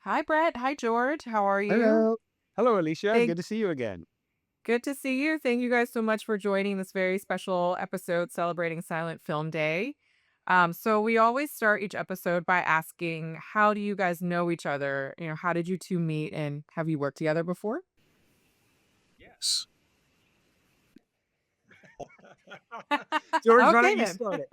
Hi, Brett. Hi, George. How are you? Hello. Hello, Alicia. Thank Good to see you again. Good to see you. Thank you guys so much for joining this very special episode celebrating Silent Film Day. So we always start each episode by asking, how do you guys know each other? How did you two meet and have you worked together before? Yes. George, why Okay, don't you then. start it?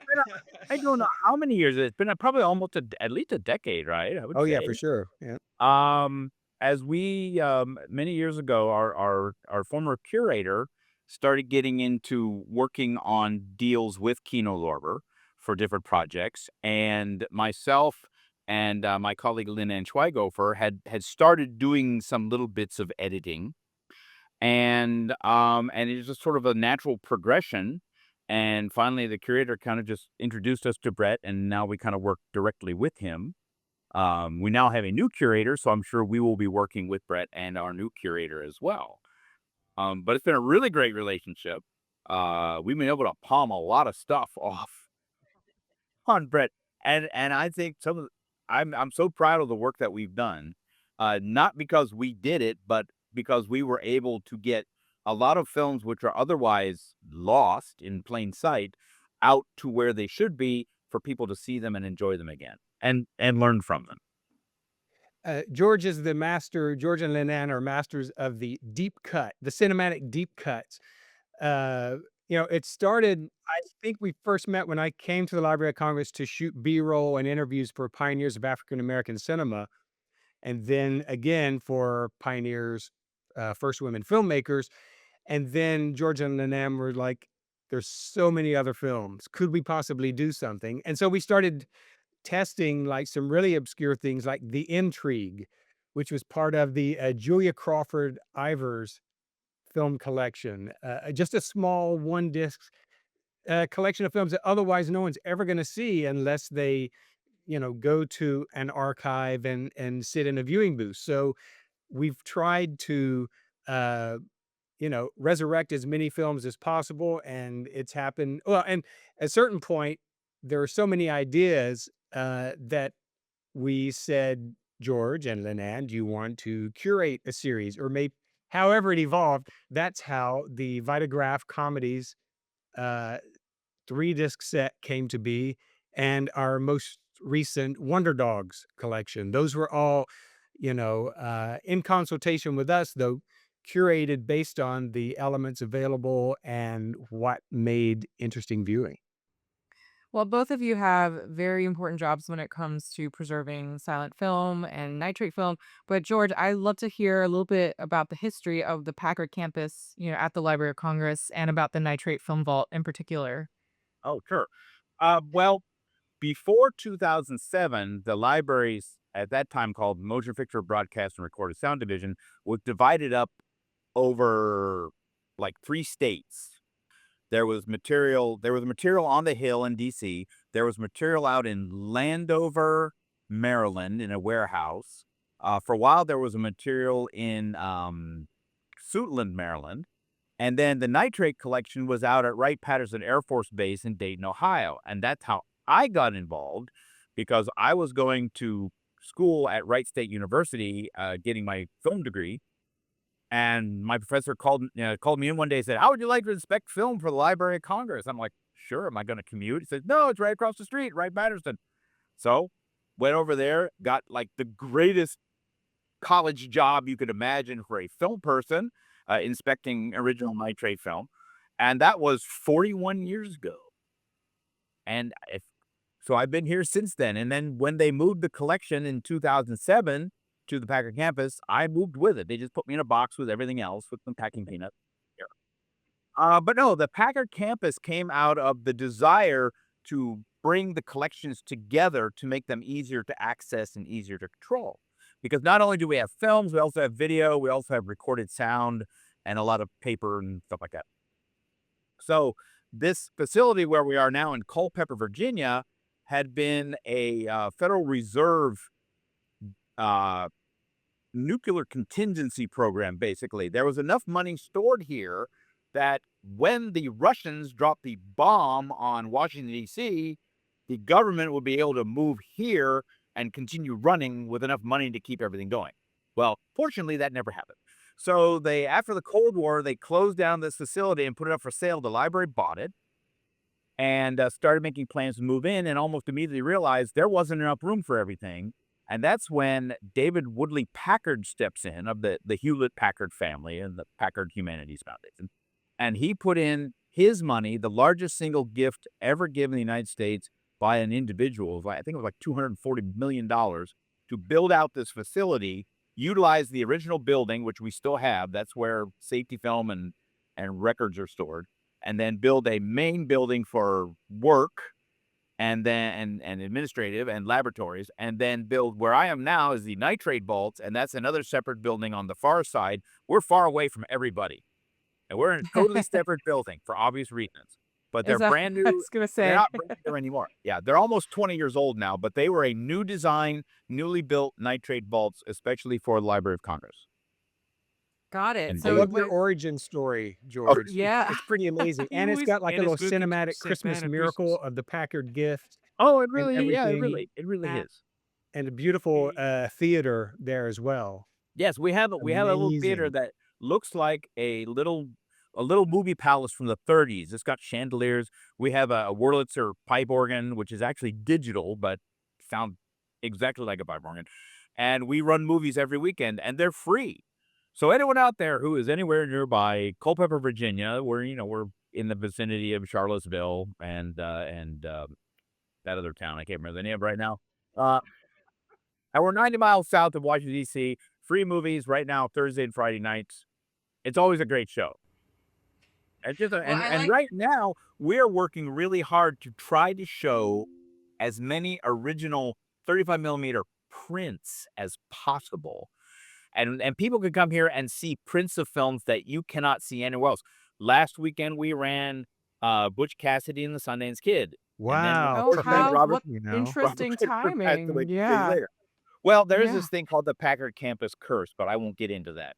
I don't know how many years it's been. Probably almost at least a decade, right? I would Oh, yeah, say. for sure. Yeah. Um, as we many years ago, our former curator started getting into working on deals with Kino Lorber for different projects, and myself and my colleague Lynn Ann Schweigofer had started doing some little bits of editing. And it's just sort of a natural progression. And finally, the curator kind of just introduced us to Brett, and now we kind of work directly with him. We now have a new curator, so I'm sure we will be working with Brett and our new curator as well. But it's been a really great relationship. We've been able to palm a lot of stuff off on Brett, and I think I'm so proud of the work that we've done, not because we did it, but because we were able to get a lot of films which are otherwise lost in plain sight out to where they should be for people to see them and enjoy them again and learn from them. George is the master. George and Linan are masters of the deep cut, the cinematic deep cuts. Uh, it started, I think we first met when I came to the Library of Congress to shoot B-roll and interviews for pioneers of African American cinema, and then again for pioneers, first women filmmakers. And then George and Linan were like, there's so many other films. Could we possibly do something? And so we started testing like some really obscure things like The Intrigue, which was part of the Julia Crawford Ivers film collection, just a small one disc collection of films that otherwise no one's ever going to see unless they, go to an archive and sit in a viewing booth. So we've tried to, uh, resurrect as many films as possible, and it's happened. Well, and at a certain point, there are so many ideas that we said, George and Linan, do you want to curate a series? Or maybe however it evolved, that's how the Vitagraph comedies uh, three disc set came to be, and our most recent Wonder Dogs collection. Those were all, in consultation with us, though, curated based on the elements available and what made interesting viewing. Well, both of you have very important jobs when it comes to preserving silent film and nitrate film. But George, I'd love to hear a little bit about the history of the Packard campus, at the Library of Congress and about the nitrate film vault in particular. Oh, sure. Well, before 2007, the libraries at that time called Motion Picture Broadcast and Recorded Sound Division was divided up over like 3 states. There was material on the Hill in DC. There was material out in Landover, Maryland in a warehouse. For a while, there was a material in, Suitland, Maryland. And then the nitrate collection was out at Wright-Patterson Air Force Base in Dayton, Ohio, and that's how I got involved because I was going to school at Wright State University, getting my film degree, and my professor called me in one day and said, "How would you like to inspect film for the Library of Congress?" I'm like, "Sure, am I gonna commute?" He said, "No, it's right across the street, Wright-Patterson." So, went over there, got, like, the greatest college job you could imagine for a film person, inspecting original nitrate film, and that was 41 years ago, and if so I've been here since then, and then when they moved the collection in 2007 to the Packard campus, I moved with it. They just put me in a box with everything else with some packing peanuts. Here. But no, the Packard campus came out of the desire to bring the collections together to make them easier to access and easier to control. Because not only do we have films, we also have video, we also have recorded sound, and a lot of paper and stuff like that. So this facility where we are now in Culpeper, Virginia, had been a Federal Reserve uh, nuclear contingency program, basically. There was enough money stored here that when the Russians dropped the bomb on Washington, D.C., the government would be able to move here and continue running with enough money to keep everything going. Well, fortunately, that never happened. So after the Cold War, they closed down this facility and put it up for sale. The library bought it and started making plans to move in, and almost immediately realized there wasn't enough room for everything. And that's when David Woodley Packard steps in, of the Hewlett Packard family and the Packard Humanities Foundation. And he put in his money, the largest single gift ever given in the United States by an individual. I think it was like $240 million to build out this facility, utilize the original building, which we still have. That's where safety film and records are stored, and then build a main building for work and then and administrative and laboratories, and then build where I am now is the nitrate vaults, and that's another separate building on the far side. We're far away from everybody, and we're in a totally separate building for obvious reasons. But they're Is that brand I new. was gonna They're say. not brand new anymore. Yeah, they're almost 20 years old now, but they were a new design, newly built nitrate vaults, especially for the Library of Congress. Got it. And I So love your wait, origin story, Oh, George. yeah. It's pretty amazing, You and it's always got like a And it's little good to cinematic set Christmas Santa miracle Christmas. of the Packard gift oh, it and really, yeah, everything, it really Uh, is. and a beautiful theater there as well. Yes, we have a little theater Amazing. that looks like a little movie palace from the 30s. It's got chandeliers. We have a Wurlitzer pipe organ, which is actually digital, but sound exactly like a pipe organ. And we run movies every weekend, and they're free. So anyone out there who is anywhere nearby Culpeper, Virginia, we're in the vicinity of Charlottesville and that other town I can't remember the name right now. Uh, and we're 90 miles south of Washington D.C. Free movies right now, Thursday and Friday nights. It's always a great show. And well, I like right now we're working really hard to try to show as many original 35 millimeter prints as possible. And people can come here and see prints of films that you cannot see anywhere else. Last weekend we ran Butch Cassidy and the Sundance Kid. And then Wow, oh, unfortunately how Robert what you know. interesting Redford passed away timing. 2 days Yeah. later. Well, there is Yeah. this thing called the Packard campus curse, but I won't get into that.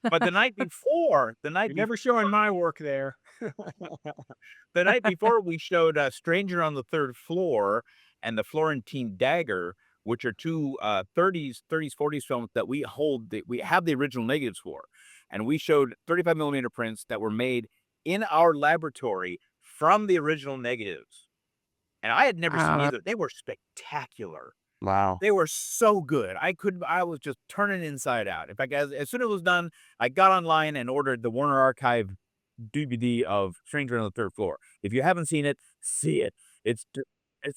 But the night before, You're never showing my work there. the night before, we showed Stranger on the Third Floor and The Florentine Dagger, which are two 30s, 40s films that we have the original negatives for. And we showed 35 millimeter prints that were made in our laboratory from the original negatives. And I had never seen either. They were spectacular. Wow. They were so good. I was just turning inside out. In fact, as soon as it was done, I got online and ordered the Warner Archive DVD of Stranger on the Third Floor. If you haven't seen it, see it. It's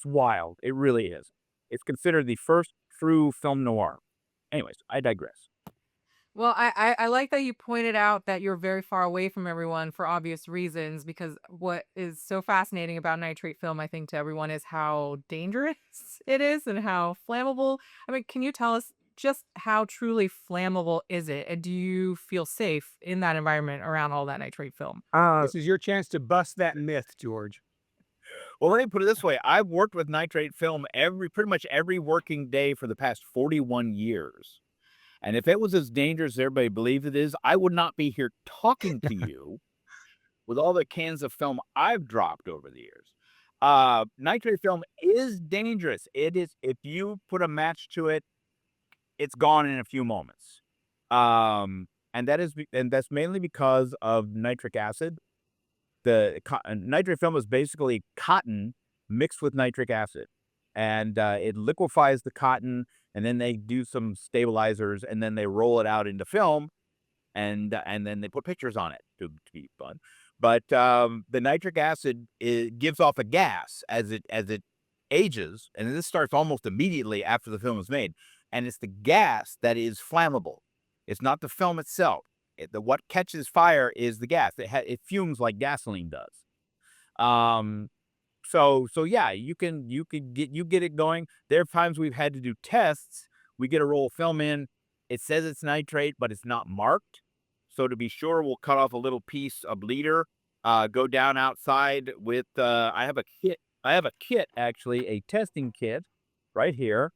wild. It really is. It's considered the first true film noir. Anyways, I digress. Well, I like that you pointed out that you're very far away from everyone for obvious reasons, because what is so fascinating about nitrate film, I think, to everyone is how dangerous it is and how flammable. I mean, can you tell us just how truly flammable is it? And do you feel safe in that environment around all that nitrate film? This is your chance to bust that myth, George. Well, let me put it this way. I've worked with nitrate film pretty much every working day for the past 41 years. And if it was as dangerous as everybody believes it is, I would not be here talking to you with all the cans of film I've dropped over the years. Nitrate film is dangerous. It is. If you put a match to it, it's gone in a few moments. And that's mainly because of nitric acid. The nitrate film is basically cotton mixed with nitric acid, and it liquefies the cotton, and then they do some stabilizers, and then they roll it out into film, and then they put pictures on it to be fun. But the nitric acid gives off a gas as it ages, and this starts almost immediately after the film is made, and it's the gas that is flammable. It's not the film itself. What catches fire is the gas. It fumes like gasoline does. So yeah, you get it going. There are times we've had to do tests. We get a roll of film in. It says it's nitrate, but it's not marked. So to be sure, we'll cut off a little piece, a bleeder. Go down outside with. I have a kit. Actually, a testing kit, right here,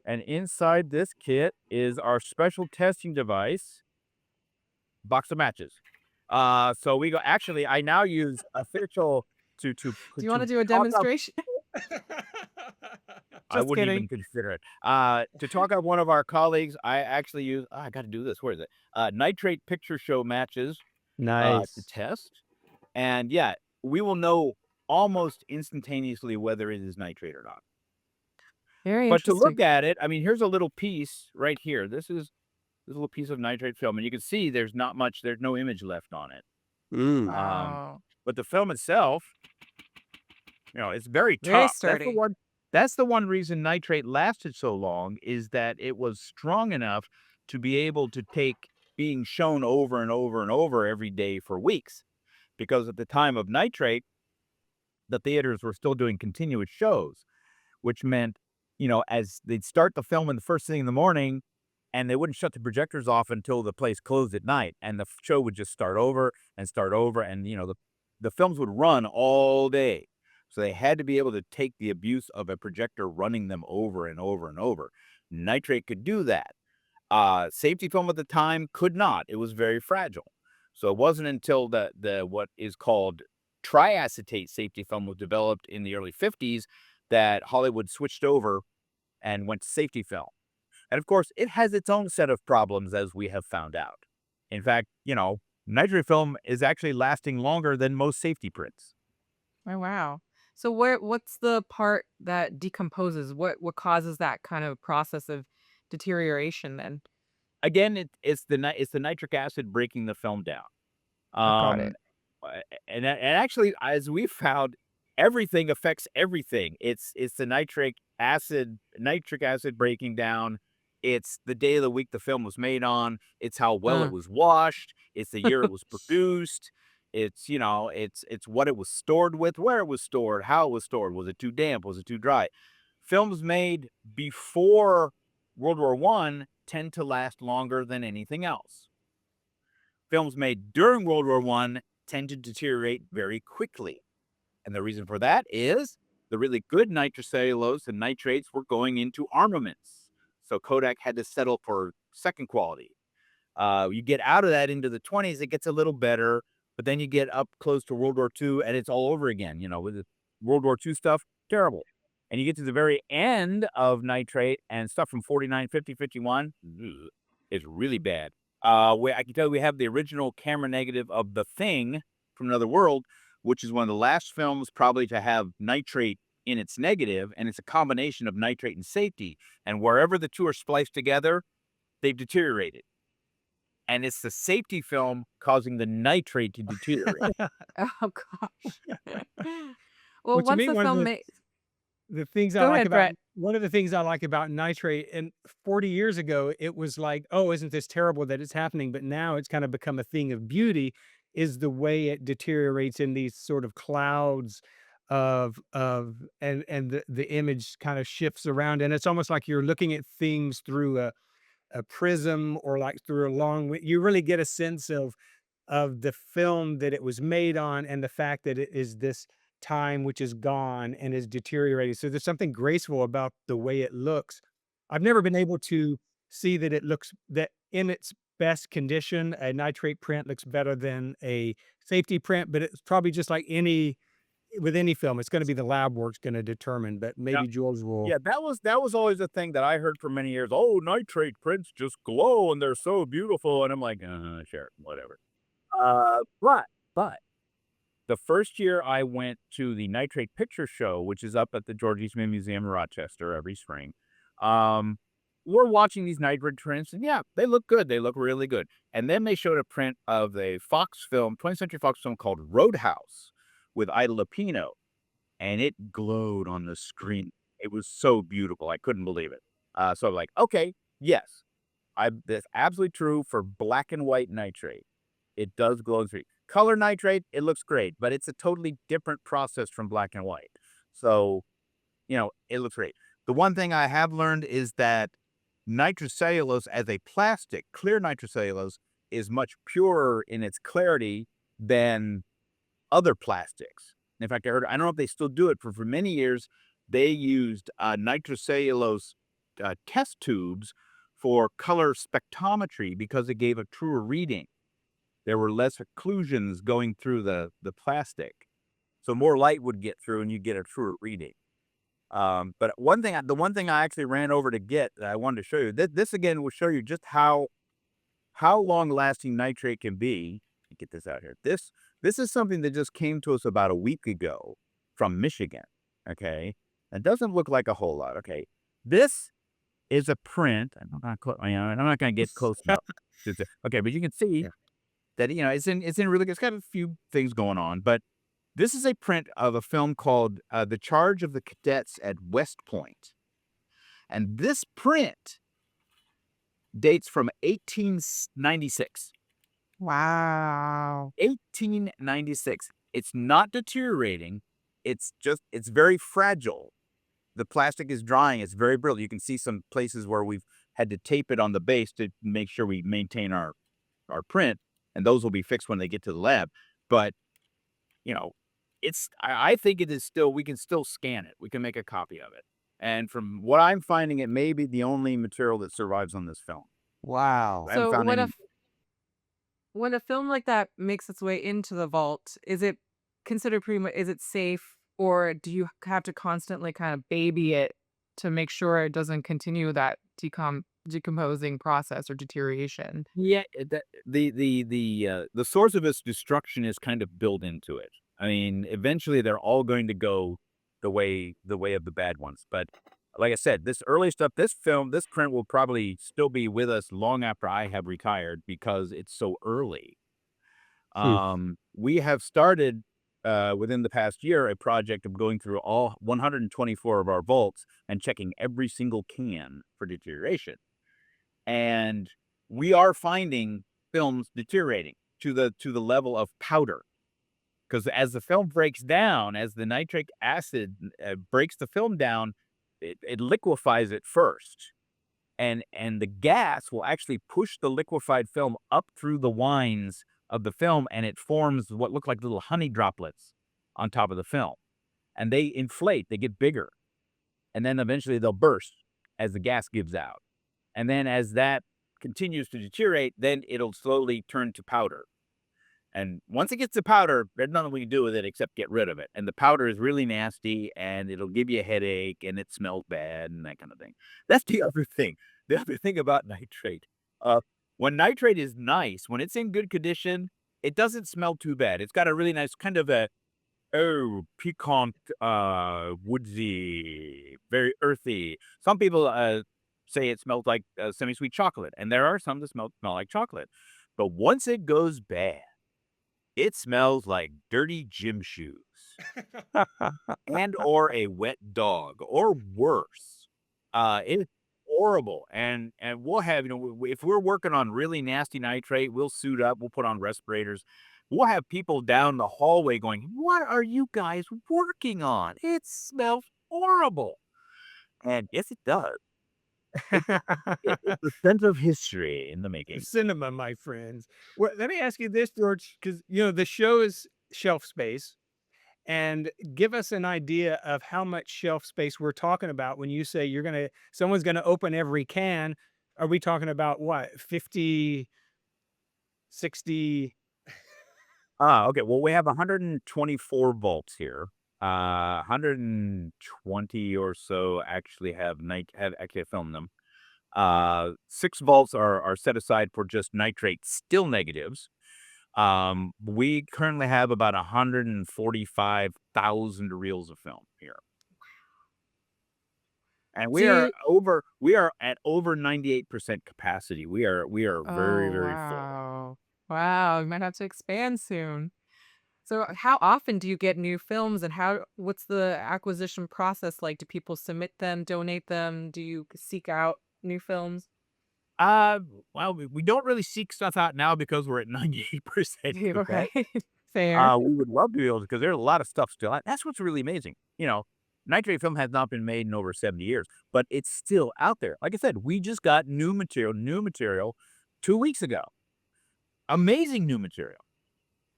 and inside this kit is our special testing device. Box of matches. So we go. Actually, I now use official to Do you want to do a talk up demonstration? I Just wouldn't kidding. even consider it. To talk about one of our colleagues, I actually use I gotta do this, where is it? Nitrate picture show matches, to Nice. test, and yeah, we will know almost instantaneously whether it is nitrate or not. Very But to interesting. look at it, I mean, here's a little piece right here. This little piece of nitrate film, and you can see there's no image left on it. Mm. Wow. But the film itself, it's very Very tough. sturdy. That's the one reason nitrate lasted so long, is that it was strong enough to be able to take being shown over and over and over every day for weeks. Because at the time of nitrate, the theaters were still doing continuous shows, which meant, as they'd start the film in the first thing in the morning, and they wouldn't shut the projectors off until the place closed at night, and the show would just start over, and the films would run all day. So they had to be able to take the abuse of a projector running them over and over and over. Nitrate could do that. Safety film at the time could not. It was very fragile. So it wasn't until the what is called triacetate safety film was developed in the early 50s that Hollywood switched over and went to safety film. And of course, it has its own set of problems, as we have found out. In fact, nitrate film is actually lasting longer than most safety prints. Oh, wow. So what's the part that decomposes? What causes that kind of process of deterioration then? Again, it's the nitric acid breaking the film down. Got Um, it. and actually, as we found, everything affects everything. It's the nitric acid breaking down. It's the day of the week the film was made on. It's how well it Uh, was washed. It's the year it was produced. It's what it was stored with, where it was stored, how it was stored. Was it too damp? Was it too dry? Films made before World War One tend to last longer than anything else. Films made during World War One tend to deteriorate very quickly. And the reason for that is the really good nitrocellulose and nitrates were going into armaments. So Kodak had to settle for second quality. You get out of that into the 20s, it gets a little better, but then you get up close to World War II and it's all over again. With the World War II stuff, terrible. And you get to the very end of nitrate and stuff from 49, 50, 51, it's really bad. I can tell you we have the original camera negative of The Thing from Another World, which is one of the last films probably to have nitrate in its negative, and it's a combination of nitrate and safety. And wherever the two are spliced together, they've deteriorated. And it's the safety film causing the nitrate to deteriorate. Oh gosh. Well, Well, to once me, the film made the things I Go like ahead, about Brett. one of the things I like about nitrate, and 40 years ago, it was like, "Oh, isn't this terrible that it's happening?" But now it's kind of become a thing of beauty, is the way it deteriorates in these sort of clouds and the image kind of shifts around, and it's almost like you're looking at things through a prism, or like through a you really get a sense of the film that it was made on, and the fact that it is this time which is gone and is deteriorating. So there's something graceful about the way it looks. I've never been able to see that it looks that in its best condition, a nitrate print looks better than a safety print, but it's probably just like any film, it's going to be the lab work's going to determine, but Yeah, maybe George will. yeah, that was always a thing that I heard for many years. Oh, nitrate prints just glow and they're so beautiful. And I'm like, sure, whatever. But the first year I went to the Nitrate Picture Show, which is up at the George Eastman Museum in Rochester every spring, um, we're watching these nitrate prints, and yeah, they look good. They look really good. And then they showed a print of a Fox film, 20th Century Fox film called Roadhouse with Ida Lupino, and it glowed on the screen. It was so beautiful. I couldn't believe it. So I'm like, okay, yes, that's absolutely true for black and white nitrate. It does glow in screen. Color nitrate, it looks great, but it's a totally different process from black and white. So, it looks great. The one thing I have learned is that nitrocellulose as a plastic, clear nitrocellulose, is much purer in its clarity than other plastics. In fact, I don't know if they still do it, for many years, they used nitrocellulose test tubes for color spectrometry because it gave a truer reading. There were less occlusions going through the plastic. So more light would get through and you get a truer reading. But the one thing I actually ran over to get that I wanted to show you, this again will show you just how long lasting nitrate can be. Let me get this out here. This is something that just came to us about a week ago from Michigan. Okay, it doesn't look like a whole lot. Okay, this is a print. I'm not going to get close enough. Okay, but you can see Yeah. that it's in really good. It's got a few things going on, but this is a print of a film called "The Charge of the Cadets at West Point," and this print dates from 1896. Wow. 1896. It's not deteriorating. It's very fragile. The plastic is drying. It's very brittle. You can see some places where we've had to tape it on the base to make sure we maintain our print, and those will be fixed when they get to the lab. But you know, I think it is still, we can still scan it. We can make a copy of it. And from what I'm finding, it may be the only material that survives on this film. Wow. I haven't So found any. when a film like that makes its way into the vault, is it considered pretty much, is it safe, or do you have to constantly kind of baby it to make sure it doesn't continue that decomposing process or deterioration? Yeah, the source of its destruction is kind of built into it. I mean, eventually they're all going to go the way of the bad ones. But like I said, this early stuff, this print will probably still be with us long after I have retired because it's so early. Hmm. We have started within the past year a project of going through all 124 of our vaults and checking every single can for deterioration. And we are finding films deteriorating to the level of powder. Because as the film breaks down, as the nitric acid breaks the film down, it liquefies it first, and the gas will actually push the liquefied film up through the wines of the film, and it forms what look like little honey droplets on top of the film, and they inflate, they get bigger, and then eventually they'll burst as the gas gives out. And then as that continues to deteriorate, then it'll slowly turn to powder. And once it gets to powder, there's nothing we can do with it except get rid of it. And the powder is really nasty and it'll give you a headache and it smells bad and that kind of thing. That's the other thing. The other thing about nitrate. Uh, when nitrate is nice, when it's in good condition, it doesn't smell too bad. It's got a really nice kind of a piquant, woodsy, very earthy. Some people say it smells like semi-sweet chocolate, and there are some that smell like chocolate. But once it goes bad, it smells like dirty gym shoes and or a wet dog or worse. It's horrible. And we'll have, if we're working on really nasty nitrate, we'll suit up, we'll put on respirators. We'll have people down the hallway going, "What are you guys working on? It smells horrible." And yes, it does. It's a sense of history in the making. Cinema, my friends. Well, let me ask you this, George, because the show is shelf space, and give us an idea of how much shelf space we're talking about when you say someone's gonna open every can. Are we talking about what, 50, 60? Okay. Well, we have 124 volts here. 120 or so actually have actually filmed them. 6 volts are set aside for just nitrate still negatives. We currently have about 145,000 reels of film here. And Do you we are at over 98% capacity. We are very, Oh, very full. wow. Wow, you might have to expand soon. So how often do you get new films, and what's the acquisition process like? Do people submit them, donate them? Do you seek out new films? Uh, well, we don't really seek stuff out now because we're at 98% Okay. capacity. Fair. We would love to be able to, because there's a lot of stuff still out. That's what's really amazing. Nitrate film has not been made in over 70 years, but it's still out there. Like I said, we just got new material 2 weeks ago. Amazing new material.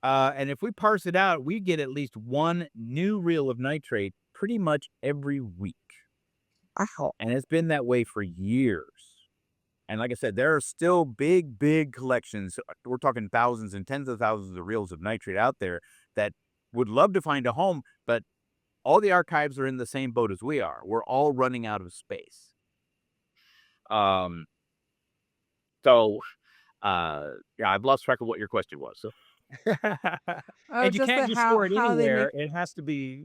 And if we parse it out, we get at least one new reel of nitrate pretty much every week. Wow. And it's been that way for years. And like I said, there are still big, big collections. We're talking thousands and tens of thousands of reels of nitrate out there that would love to find a home, but all the archives are in the same boat as we are. We're all running out of space. Um, so, yeah, I've lost track of what your question was. So, Oh, And you just can't the just store it how they anywhere. make. It has to be,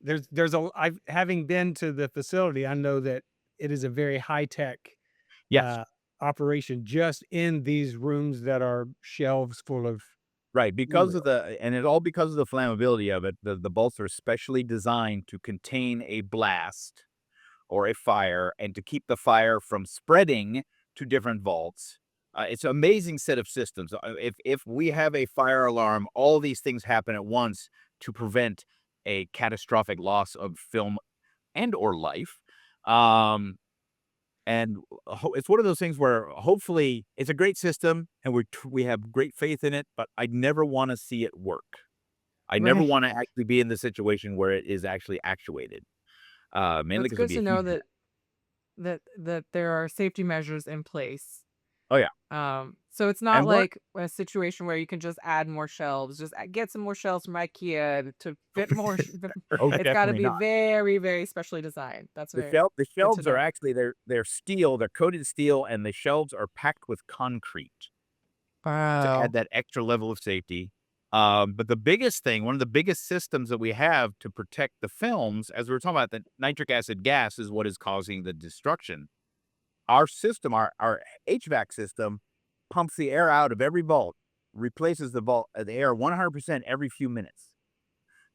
there's a I've having been to the facility, I know that it is a very high tech yes, uh, operation just in these rooms that are shelves full of right. Because of material. and it's all because of the flammability of it. The bolts are specially designed to contain a blast or a fire and to keep the fire from spreading to different vaults. It's an amazing set of systems. If we have a fire alarm, all these things happen at once to prevent a catastrophic loss of film and or life. Um, and it's one of those things where hopefully it's a great system and we have great faith in it, but I never want to see it work. I never Right. want to actually be in the situation where it is actually actuated. So Mainly it's because it'd good be a to know huge risk. that there are safety measures in place. Oh yeah. So it's not And what like a situation where you can just add more shelves, just get some more shelves from IKEA to fit more. oh, It's got to definitely be not. very, very specially designed. That's very The good to shelves are know. actually they're steel, they're coated steel, and the shelves are packed with concrete to add Wow. that extra level of safety. But the biggest thing, one of the biggest systems that we have to protect the films, as we were talking about, the nitric acid gas is what is causing the destruction. Our system, our HVAC system, pumps the air out of every vault, replaces the air 100% every few minutes.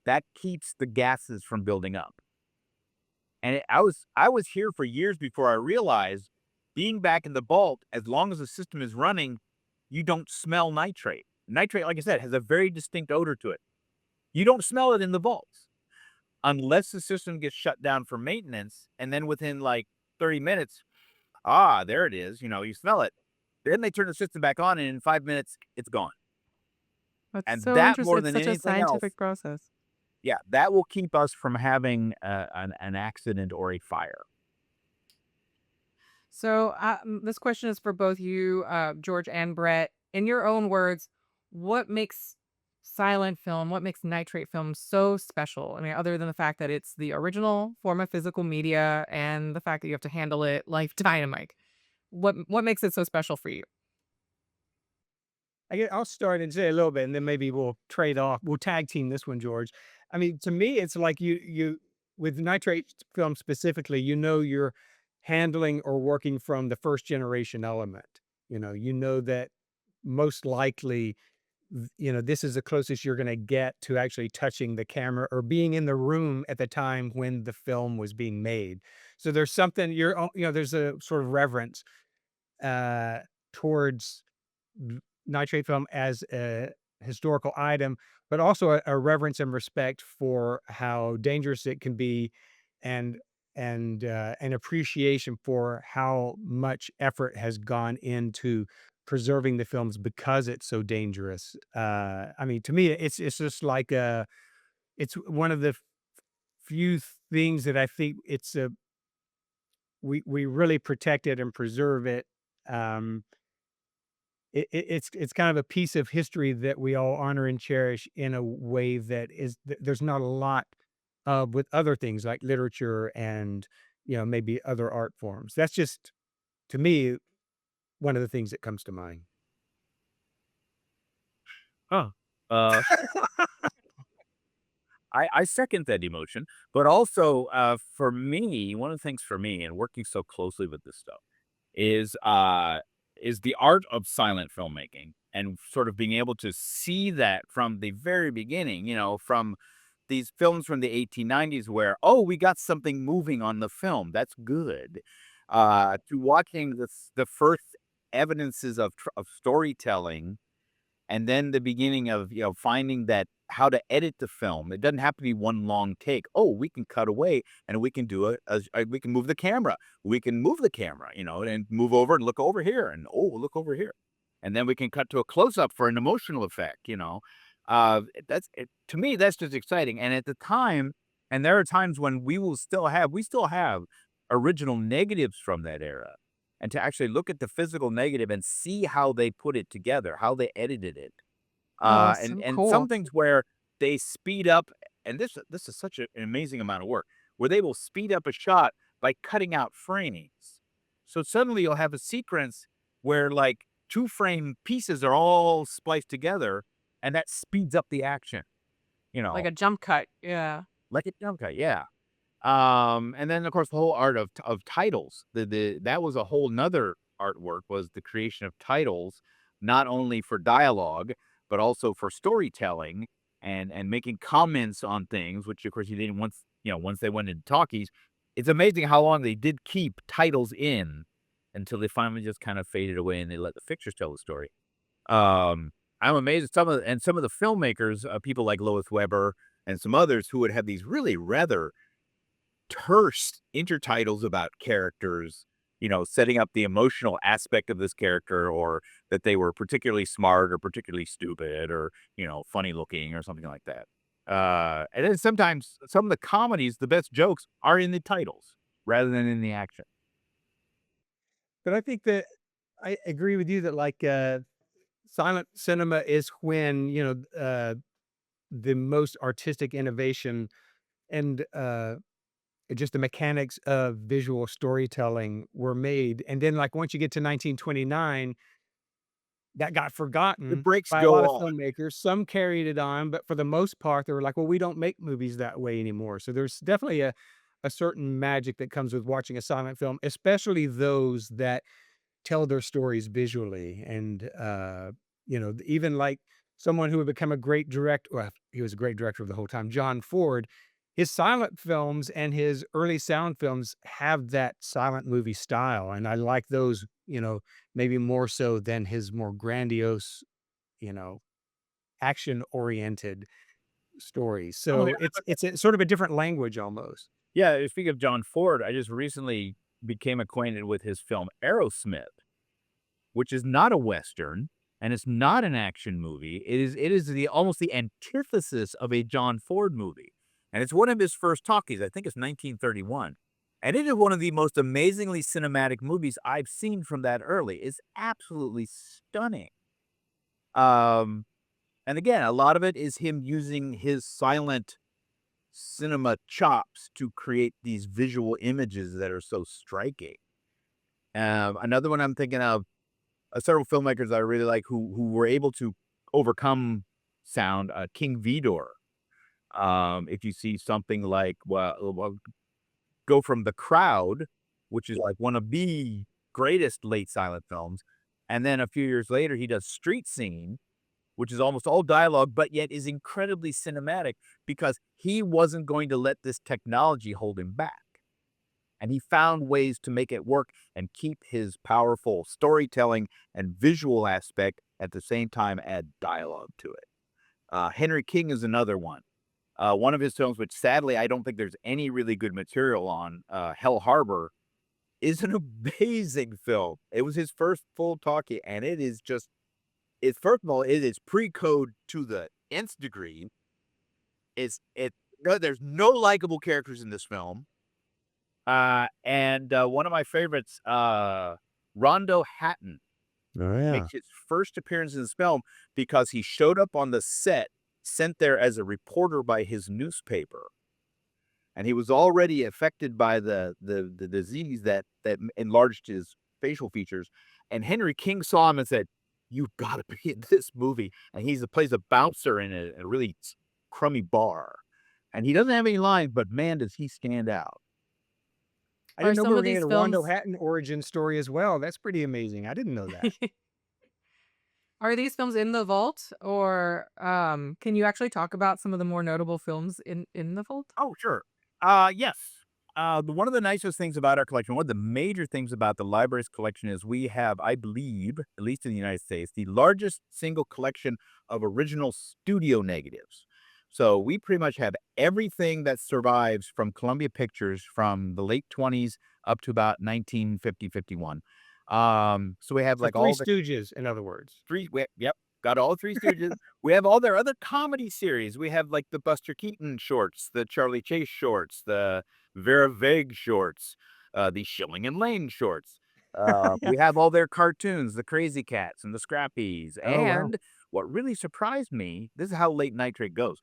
That keeps the gases from building up. And I was here for years before I realized being back in the vault, as long as the system is running, you don't smell nitrate. Nitrate, like I said, has a very distinct odor to it. You don't smell it in the vaults unless the system gets shut down for maintenance. And then within like 30 minutes, there it is. You smell it. Then they turn the system back on, and in 5 minutes, it's gone. That's And so that interesting. more It's than such a anything else, scientific process. yeah, that will keep us from having an accident or a fire. So this question is for both you, George and Brett. In your own words, what makes silent film, what makes nitrate film so special? I mean, other than the fact that it's the original form of physical media and the fact that you have to handle it like dynamite. What makes it so special for you? I'll start and say a little bit, and then maybe we'll trade off. We'll tag team this one, George. I mean, to me, it's like you with nitrate film specifically, you're handling or working from the first generation element. You know that most likely, this is the closest you're going to get to actually touching the camera or being in the room at the time when the film was being made. So there's something there's a sort of reverence uh, towards nitrate film as a historical item, but also a reverence and respect for how dangerous it can be, and an appreciation for how much effort has gone into preserving the films because it's so dangerous. I mean, to me, it's just like it's one of the few things that I think we really protect it and preserve it. Um, it's kind of a piece of history that we all honor and cherish in a way that there's not a lot with other things like literature and maybe other art forms. That's just to me one of the things that comes to mind. Huh. Uh, I second that emotion, but also for me, one of the things for me, and working so closely with this stuff, is the art of silent filmmaking and sort of being able to see that from the very beginning. From these films from the 1890s, where we got something moving on the film, that's good. To watching the first evidences of storytelling, and then the beginning of, finding that how to edit the film. It doesn't have to be one long take. Oh, we can cut away and we can do it as we can move the camera. We can move the camera, and move over and look over here and look over here. And then we can cut to a close up for an emotional effect. That's it, to me, that's just exciting. And at the time, and there are times when we still have original negatives from that era, and to actually look at the physical negative and see how they put it together, how they edited it. Oh, And so some cool. things where they speed up, and this is such an amazing amount of work, where they will speed up a shot by cutting out frames. So suddenly you'll have a sequence where like two frame pieces are all spliced together, and that speeds up the action. You Like know, a jump cut, yeah. like a jump cut, yeah. And then of course the whole art of titles. The that was a whole nother artwork, was the creation of titles, not only for dialogue, but also for storytelling and making comments on things, which of course you didn't once, once they went into talkies. It's amazing how long they did keep titles in until they finally just kind of faded away and they let the pictures tell the story. Um, I'm amazed at some of the filmmakers, people like Lois Weber and some others who would have these really rather terse intertitles about characters, setting up the emotional aspect of this character, or that they were particularly smart or particularly stupid or, funny looking or something like that. And then sometimes some of the comedies, the best jokes are in the titles rather than in the action. But I think that I agree with you that, like, silent cinema is when, the most artistic innovation and, just the mechanics of visual storytelling were made, and then, like, once you get to 1929, that got The forgotten breaks by a go lot of on. filmmakers. Some carried it on, but for the most part, they were like, "Well, we don't make movies that way anymore." So there's definitely a certain magic that comes with watching a silent film, especially those that tell their stories visually. And, even like someone who would become a great director, well, he was a great director the whole time, John Ford, his silent films and his early sound films have that silent movie style. And I like those, maybe more so than his more grandiose, you know, action oriented stories. Oh, yeah. So it's a sort of a different language almost. Yeah. Speaking of John Ford, I just recently became acquainted with his film Aerosmith, which is not a Western and it's not an action movie. It is the almost the antithesis of a John Ford movie. And it's one of his first talkies. I think it's 1931. And it is one of the most amazingly cinematic movies I've seen from that early. It's absolutely stunning. Um, and again, a lot of it is him using his silent cinema chops to create these visual images that are so striking. Another one I'm thinking of, several filmmakers I really like who were able to overcome sound, King Vidor. If you see something like, well, go from The Crowd, which is like one of the greatest late silent films, and then a few years later he does Street Scene, which is almost all dialogue, but yet is incredibly cinematic because he wasn't going to let this technology hold him back. And he found ways to make it work and keep his powerful storytelling and visual aspect at the same time add dialogue to it. Henry King is another one. One of his films, which sadly I don't think there's any really good material on, Hell Harbor, is an amazing film. It was his first full talkie, and it is just it's first of all, it is pre-code to the nth degree. There's no likable characters in this film. And one of my favorites, Rondo Hatton, Oh, yeah. makes his first appearance in this film because he showed up on the set, sent there as a reporter by his newspaper. And he was already affected by the disease that enlarged his facial features. And Henry King saw him and said, "You've got to be in this movie." And plays a bouncer in a really crummy bar. And he doesn't have any lines, but man, does he stand out. I Are didn't know we some were of gonna get these a Rondo films Hatton origin story as well. That's pretty amazing. I didn't know that. are these films in the vault, or, can you actually talk about some of the more notable films in the vault? Oh, sure. Yes. One of the nicest things about our collection, one of the major things about the library's collection is we have, I believe, at least in the United States, the largest single collection of original studio negatives. So we pretty much have everything that survives from Columbia Pictures from the late 20s up to about 1950, 51. So we have So like Three all the Stooges, in other words. Yep, got all 3 Stooges. We have all their other comedy series. We have, like, the Buster Keaton shorts, the Charlie Chase shorts, the Vera Vague shorts, the Schilling and Lane shorts. Yeah. We have all their cartoons, the Crazy Cats and the Scrappies, Oh, wow. and what really surprised me, this is how late Nitrate goes.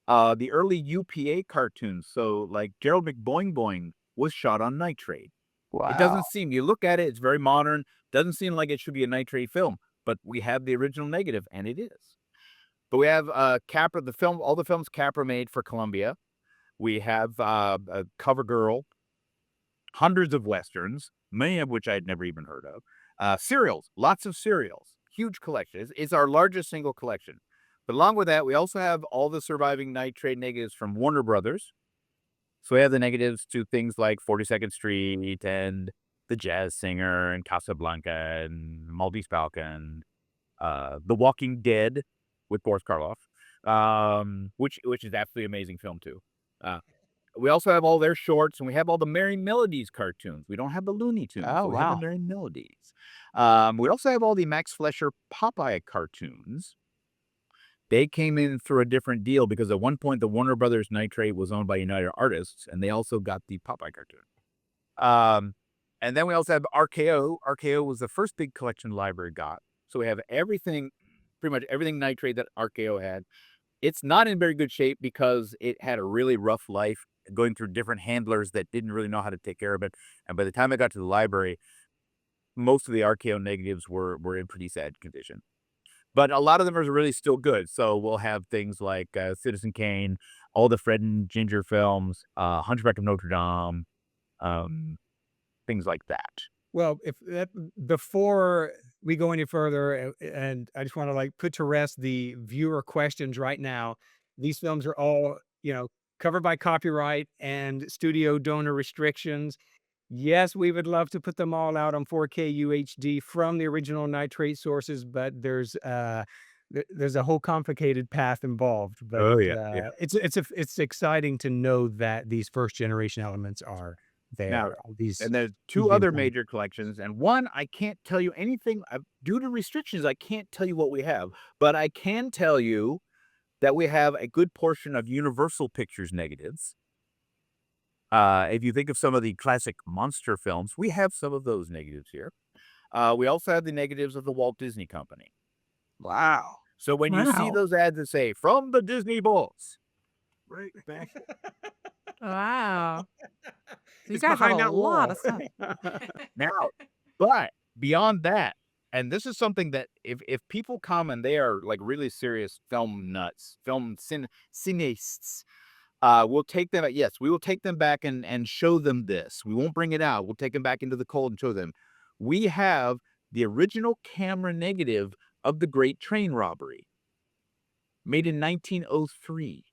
The early UPA cartoons, so like Gerald McBoing Boing was shot on nitrate. It Wow. doesn't seem, you look at it, it's very modern, doesn't seem like it should be a nitrate film, but we have the original negative, and it is. But we have Capra, the film, all the films Capra made for Columbia. We have Cover Girl, hundreds of westerns, many of which I'd never even heard of. Serials, lots of serials, huge collection. It's our largest single collection. But along with that, we also have all the surviving nitrate negatives from Warner Brothers. So we have the negatives to things like 42nd Street and The Jazz Singer and Casablanca and Maltese Falcon, The Walking Dead with Boris Karloff, which is absolutely amazing film too. Uh, we also have all their shorts, and we have all the Merry Melodies cartoons. We don't have the Looney Tunes, Oh, but we have the wow. Merry Melodies. We also have all the Max Fleischer Popeye cartoons. They came in through a different deal because at one point the Warner Brothers Nitrate was owned by United Artists, and they also got the Popeye cartoon. Um, and then we also have RKO. RKO was the first big collection the library got. So we have everything, pretty much everything Nitrate that RKO had. It's not in very good shape because it had a really rough life going through different handlers that didn't really know how to take care of it. And by the time I got to the library, most of the RKO negatives were in pretty sad condition. But a lot of them are really still good. So we'll have things like Citizen Kane, all the Fred and Ginger films, Hunchback of Notre Dame, um, things like that. Well, if that before we go any further, and I just want to like put to rest the viewer questions right now. These films are all, covered by copyright and studio donor restrictions. Yes, we would love to put them all out on 4K UHD from the original nitrate sources, but there's a whole complicated path involved. But Oh yeah, yeah. it's exciting to know that these first generation elements are Now, there. All these and there's these two being other done. major collections, and one I can't tell you anything due to restrictions. I can't tell you what we have, but I can tell you that we have a good portion of Universal Pictures negatives. If you think of some of the classic monster films, we have some of those negatives here. We also have the negatives of the Walt Disney Company. Wow. So when you see Wow. those ads that say "From the Disney Vaults," right back Wow. So you It's guys have a behind that lot wall. of stuff. now. But beyond that, and this is something that if people come and they are like really serious film nuts, cineasts, we'll take them. Yes, we will take them back and show them this. We won't bring it out. We'll take them back into the cold and show them. We have the original camera negative of the Great Train Robbery, made in 1903.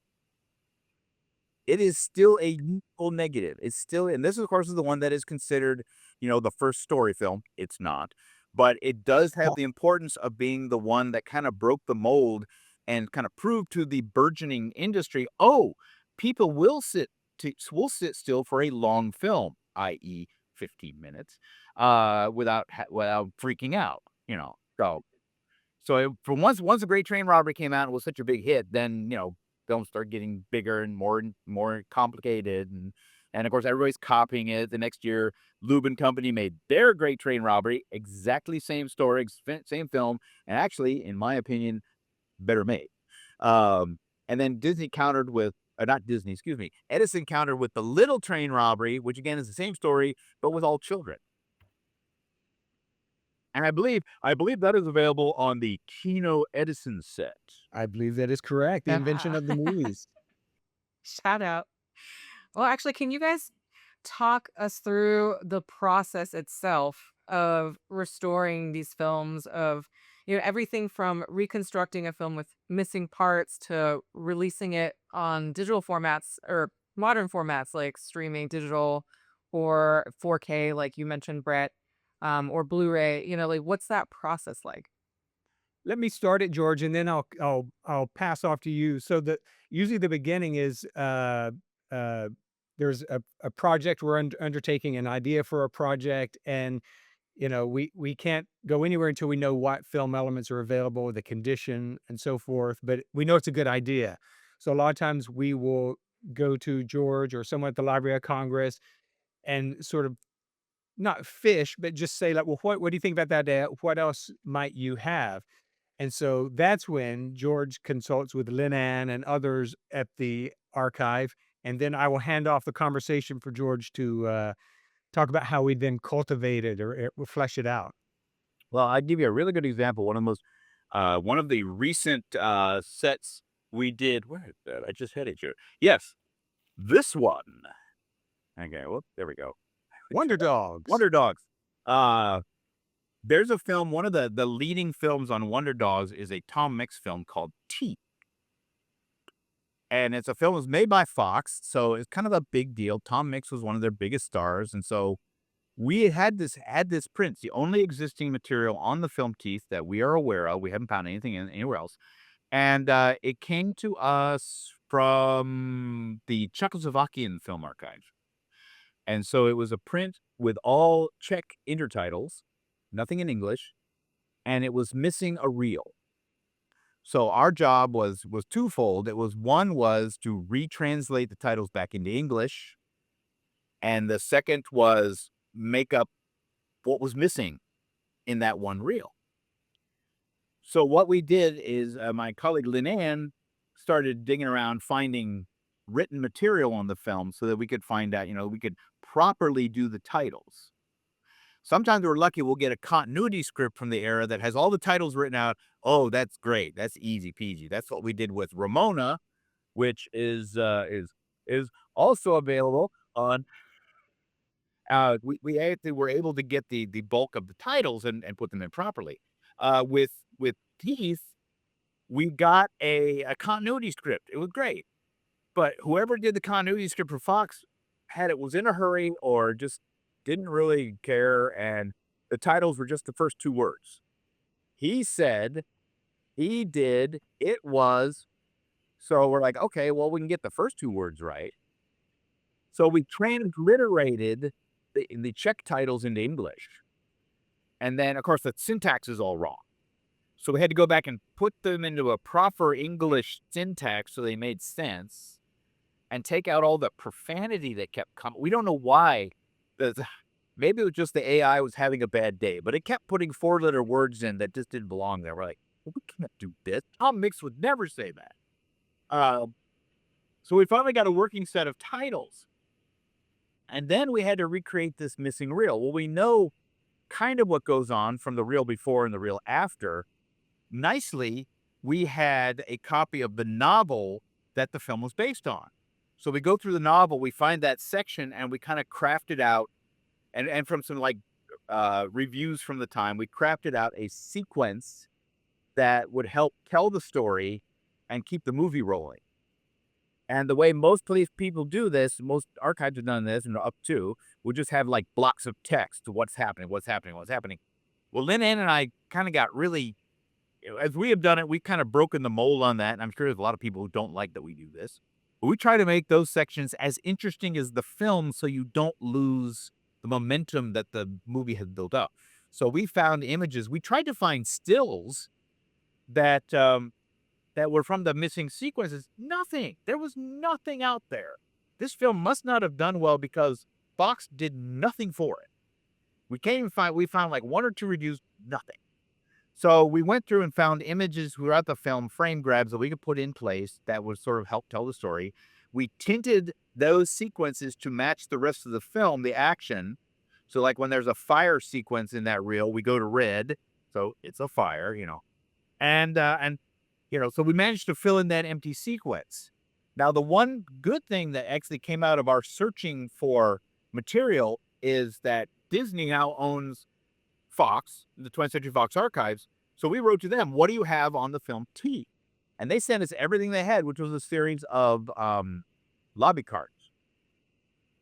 It is still a useful negative. It's still, and this, of course, is the one that is considered, the first story film. It's not, but it does have the importance of being the one that kind of broke the mold and kind of proved to the burgeoning industry, oh, people will sit still for a long film, i.e., 15 minutes, without freaking out. For once a Great Train Robbery came out and was such a big hit, then, films start getting bigger and more complicated, and of course everybody's copying it. The next year, Lubin Company made their Great Train Robbery, exactly same story, same film, and actually, in my opinion, better made. And then Disney countered with, not Disney, excuse me, Edison countered with the Little Train Robbery, which again is the same story, but with all children. And I believe that is available on the Kino Edison set. I believe that is correct. The invention Yeah. of the movies. Shout out. Well, actually, can you guys talk us through the process itself of restoring these films of, everything from reconstructing a film with missing parts to releasing it on digital formats or modern formats like streaming digital or 4K, like you mentioned, Brett, or Blu-ray, like what's that process like? Let me start it, George, and then I'll pass off to you. So the usually the beginning is uh, there's a project we're undertaking, an idea for a project, and we can't go anywhere until we know what film elements are available, the condition, and so forth. But we know it's a good idea. So a lot of times we will go to George or someone at the Library of Congress and sort of not fish, but just say like, well, what do you think about that? What else might you have? And so that's when George consults with Linan and others at the archive, and then I will hand off the conversation for George to, talk about how we then cultivate it or flesh it out. Well, I'd give you a really good example. One of the recent sets we did. Where is that? I just had it here. Yes, this one. Okay, well, there we go. Wonder Dogs. Wonder Dogs. Uh, there's a film. One of the leading films on Wonder Dogs is a Tom Mix film called T. And it's a film that was made by Fox, so it's kind of a big deal. Tom Mix was one of their biggest stars, and so we had this print, the only existing material on the film Teeth that we are aware of. We haven't found anything anywhere else, and it came to us from the Czechoslovakian film archive, and so it was a print with all Czech intertitles, nothing in English, and it was missing a reel. So our job was twofold. One was to retranslate the titles back into English, and the second was make up what was missing in that one reel. So what we did is my colleague Linan started digging around finding written material on the film so that we could find out, we could properly do the titles. Sometimes we're lucky we'll get a continuity script from the era that has all the titles written out. Oh, that's great. That's easy peasy. That's what we did with Ramona, which is also available on. We actually were able to get the bulk of the titles and put them in properly. With Teeth, we got a continuity script. It was great, but whoever did the continuity script for Fox was in a hurry or just didn't really care, and the titles were just the first two words. He said he did. It was. So we're like, okay, well, we can get the first two words right. So we transliterated the Czech titles into English. And then, of course, the syntax is all wrong. So we had to go back and put them into a proper English syntax so they made sense and take out all the profanity that kept coming. We don't know why. Maybe it was just the AI was having a bad day, but it kept putting four-letter words in that just didn't belong there. We're like, well, we can't do this. Tom Mix would never say that. So we finally got a working set of titles. And then we had to recreate this missing reel. Well, we know kind of what goes on from the reel before and the reel after. Nicely, we had a copy of the novel that the film was based on. So we go through the novel, we find that section, and we kind of craft it out. And from some reviews from the time, we crafted out a sequence that would help tell the story and keep the movie rolling. And the way most police people do this, most archives have done this, and up to, we'll just have like blocks of text to what's happening, what's happening, what's happening. Well, Linan and I kind of got really, as we have done it, we've kind of broken the mold on that. And I'm sure there's a lot of people who don't like that we do this. But we try to make those sections as interesting as the film so you don't lose the momentum that the movie has built up. So we found images. We tried to find stills that were from the missing sequences. Nothing. There was nothing out there. This film must not have done well because Fox did nothing for it. We found like one or two reviews, nothing. So we went through and found images throughout the film, frame grabs that we could put in place that would sort of help tell the story. We tinted those sequences to match the rest of the film, the action. So like when there's a fire sequence in that reel, we go to red. So it's a fire, and so we managed to fill in that empty sequence. Now, the one good thing that actually came out of our searching for material is that Disney now owns Fox, the 20th Century Fox Archives. So we wrote to them, what do you have on the film T? And they sent us everything they had, which was a series of lobby cards.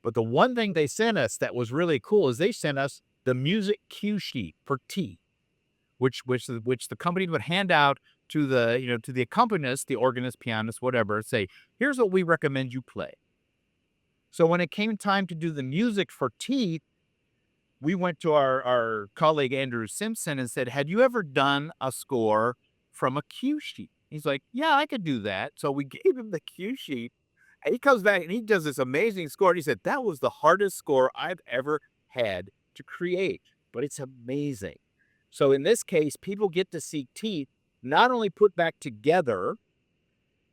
But the one thing they sent us that was really cool is they sent us the music cue sheet for T, which the company would hand out to the accompanists, the organist, pianist, whatever, say, here's what we recommend you play. So when it came time to do the music for T, we went to our colleague Andrew Simpson and said, had you ever done a score from a cue sheet? He's like, yeah, I could do that. So we gave him the cue sheet, and he comes back and he does this amazing score. And he said, that was the hardest score I've ever had to create, but it's amazing. So in this case, people get to see Teeth not only put back together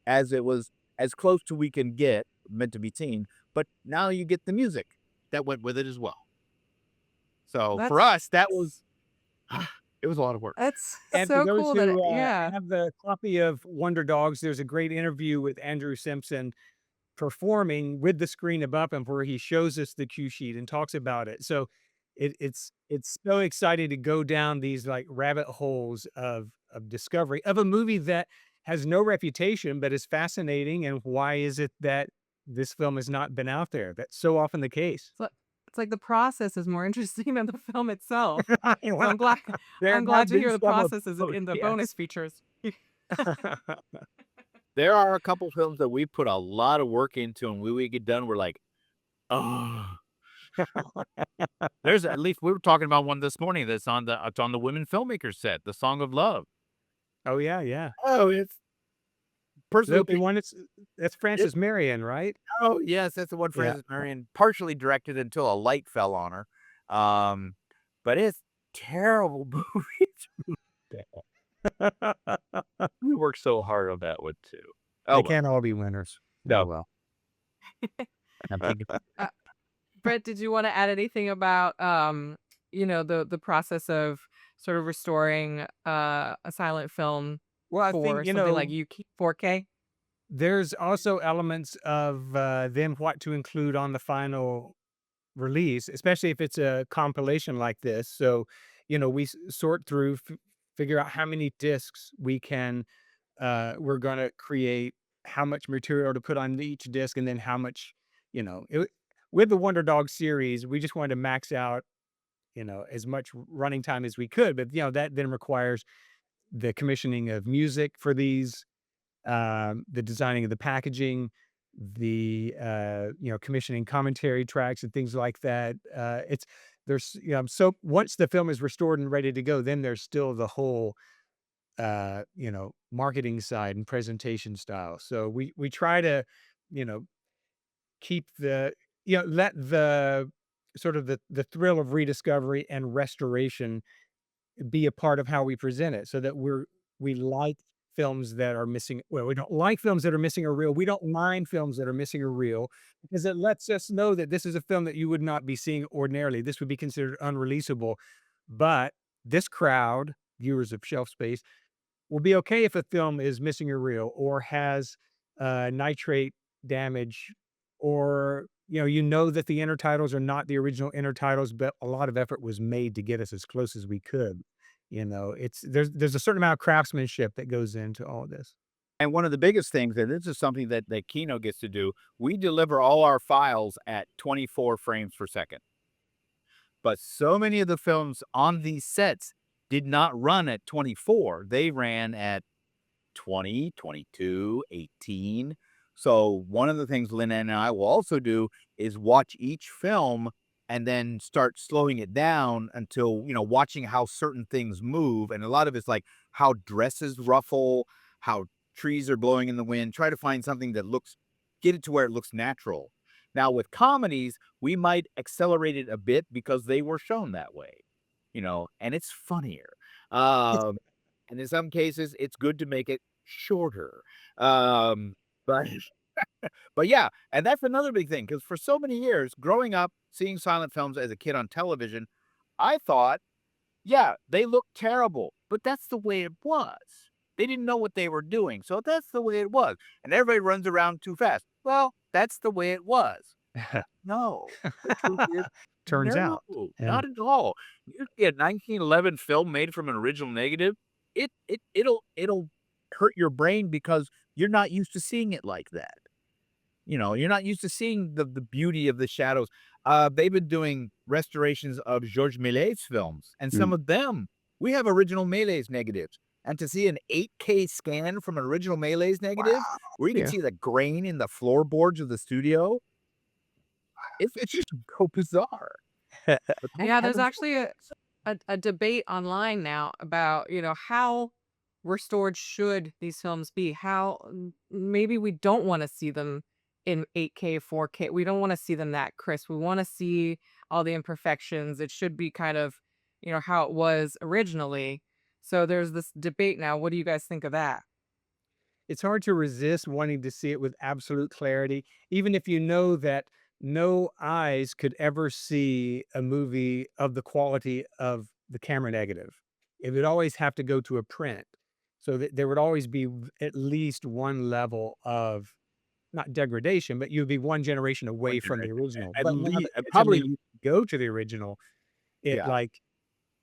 as it was as close to we can get, meant to be seen, but now you get the music that went with it as well. So for That's us, that was it was a lot of work. that's And for so those cool that who yeah. have the copy of Wonder Dogs, there's a great interview with Andrew Simpson performing with the screen above him where he shows us the cue sheet and talks about it. So it's so exciting to go down these like rabbit holes of discovery of a movie that has no reputation but is fascinating. And why is it that this film has not been out there? That's so often the case. So it's like the process is more interesting than the film itself. So Well, there I'm glad have to been hear the some of process is both, in the bonus yes. features. There are a couple films that we put a lot of work into, and when we get done, we're like, oh. There's at least we were talking about one this morning that's on the Women Filmmakers set, The Song of Love. Oh yeah, yeah. Oh, it's personal The opinion. one that's It, Frances Marion, right? oh, yes, that's the one Yeah. Frances Marion partially directed until a light fell on her. But it's terrible movie. We worked so hard on that one too. Oh They well, can't all be winners. Oh no. well. I'm thinking Uh, Brett, did you want to add anything about the process of sort of restoring a silent film Well, I think, for something like you 4K? there's also elements of, then what to include on the final release, especially if it's a compilation like this. So, we sort through, figure out how many discs we're gonna create, how much material to put on each disc, and then how much, with the Wonder Dog series, we just wanted to max out, as much running time as we could. But, that then requires the commissioning of music for these, the designing of the packaging, the commissioning commentary tracks and things like that. It's there's so once the film is restored and ready to go, then there's still the whole marketing side and presentation style. So we try to you know keep the let the sort of the thrill of rediscovery and restoration be a part of how we present it so that we like films that are missing well, we don't like films that are missing a reel. We don't mind films that are missing a reel because it lets us know that this is a film that you would not be seeing ordinarily. This would be considered unreleasable. But this crowd, viewers of Shelf Space, will be okay if a film is missing a reel or has nitrate damage, or that the intertitles are not the original intertitles, but a lot of effort was made to get us as close as we could. It's there's a certain amount of craftsmanship that goes into all of this. and one of the biggest things, and this is something that Kino gets to do, we deliver all our files at 24 frames per second. But so many of the films on these sets did not run at 24. They ran at 20, 22, 18. So one of the things Lynn and I will also do is watch each film and then start slowing it down until, watching how certain things move. And a lot of it's like how dresses ruffle, how trees are blowing in the wind. Try to find something that get it to where it looks natural. Now with comedies, we might accelerate it a bit because they were shown that way, and it's funnier. Um, and in some cases, it's good to make it shorter. But but yeah, and that's another big thing because for so many years, growing up, seeing silent films as a kid on television, I thought, yeah, they look terrible, but that's the way it was. They didn't know what they were doing, so that's the way it was. And everybody runs around too fast. Well, that's the way it was. No, the truth is, Turns no, out. Yeah. not at all. You get a 1911 film made from an original negative, it'll hurt your brain because you're not used to seeing it like that. You're not used to seeing the beauty of the shadows. They've been doing restorations of Georges Méliès films, and some Mm. of them we have original Méliès negatives. And to see an 8K scan from an original Méliès negative, Wow. where you can Yeah. see the grain in the floorboards of the studio, it's just so bizarre. But that Yeah, there's happens. actually a debate online now about, how restored should these films be? How maybe we don't want to see them in 8K, 4K. We don't want to see them that crisp. We want to see all the imperfections. It should be kind of, how it was originally. So there's this debate now. What do you guys think of that? It's hard to resist wanting to see it with absolute clarity, even if you know that no eyes could ever see a movie of the quality of the camera negative. It would always have to go to a print. So that there would always be at least one level of not degradation, but you'd be one generation One away from the generation. original. At But now least, that probably, digitally you go to the original, it yeah, like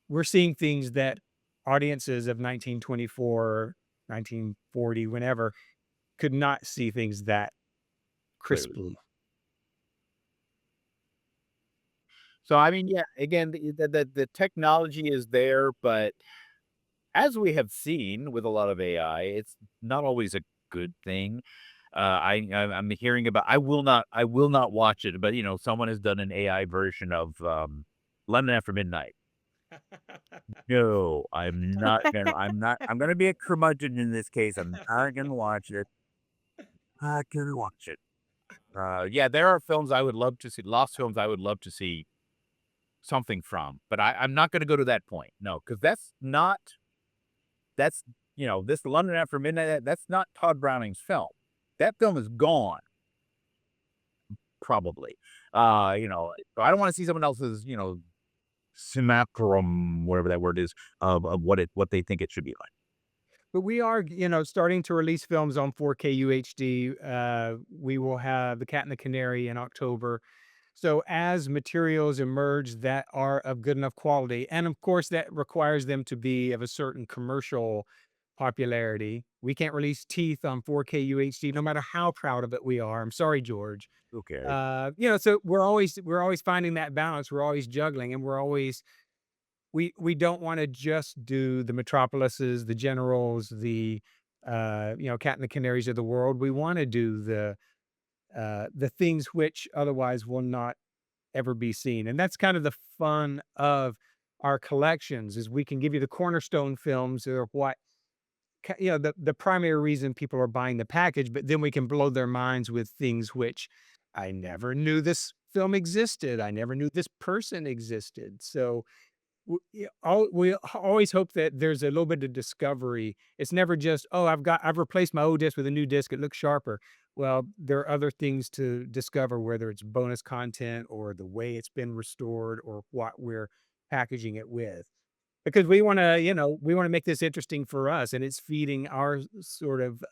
we're seeing things that audiences of 1924, 1940, whenever could not see things that clearly. crisply. So, I mean, yeah, again, the technology is there, but as we have seen with a lot of AI, it's not always a good thing. I'm hearing about I will not watch it, but, someone has done an AI version of, London After Midnight. No, I'm gonna be a curmudgeon in this case. I'm not gonna watch it. Not gonna watch it. Yeah, there are films I would love to see, lost films I would love to see something from, but I'm not gonna go to that point. No, because that's, this London After Midnight, that's not Todd Browning's film. That film is gone, probably. So I don't wanna see someone else's, simulacrum, whatever that word is, of what they think it should be like. But we are, starting to release films on 4K UHD. We will have The Cat and the Canary in October. So as materials emerge that are of good enough quality, and of course that requires them to be of a certain commercial popularity. We can't release Teeth on 4K UHD, no matter how proud of it we are. I'm sorry, George. Who cares? So we're always finding that balance. We're always juggling, and we don't want to just do the Metropolises, the Generals, the Cat and the Canaries of the world. We want to do the things which otherwise will not ever be seen. And that's kind of the fun of our collections is we can give you the cornerstone films or what the primary reason people are buying the package, but then we can blow their minds with things which I never knew this film existed. I never knew this person existed. So we always hope that there's a little bit of discovery. It's never just, oh, I've replaced my old disc with a new disc. It looks sharper. Well, there are other things to discover, whether it's bonus content or the way it's been restored or what we're packaging it with. Because we want to make this interesting for us, and it's feeding our sort of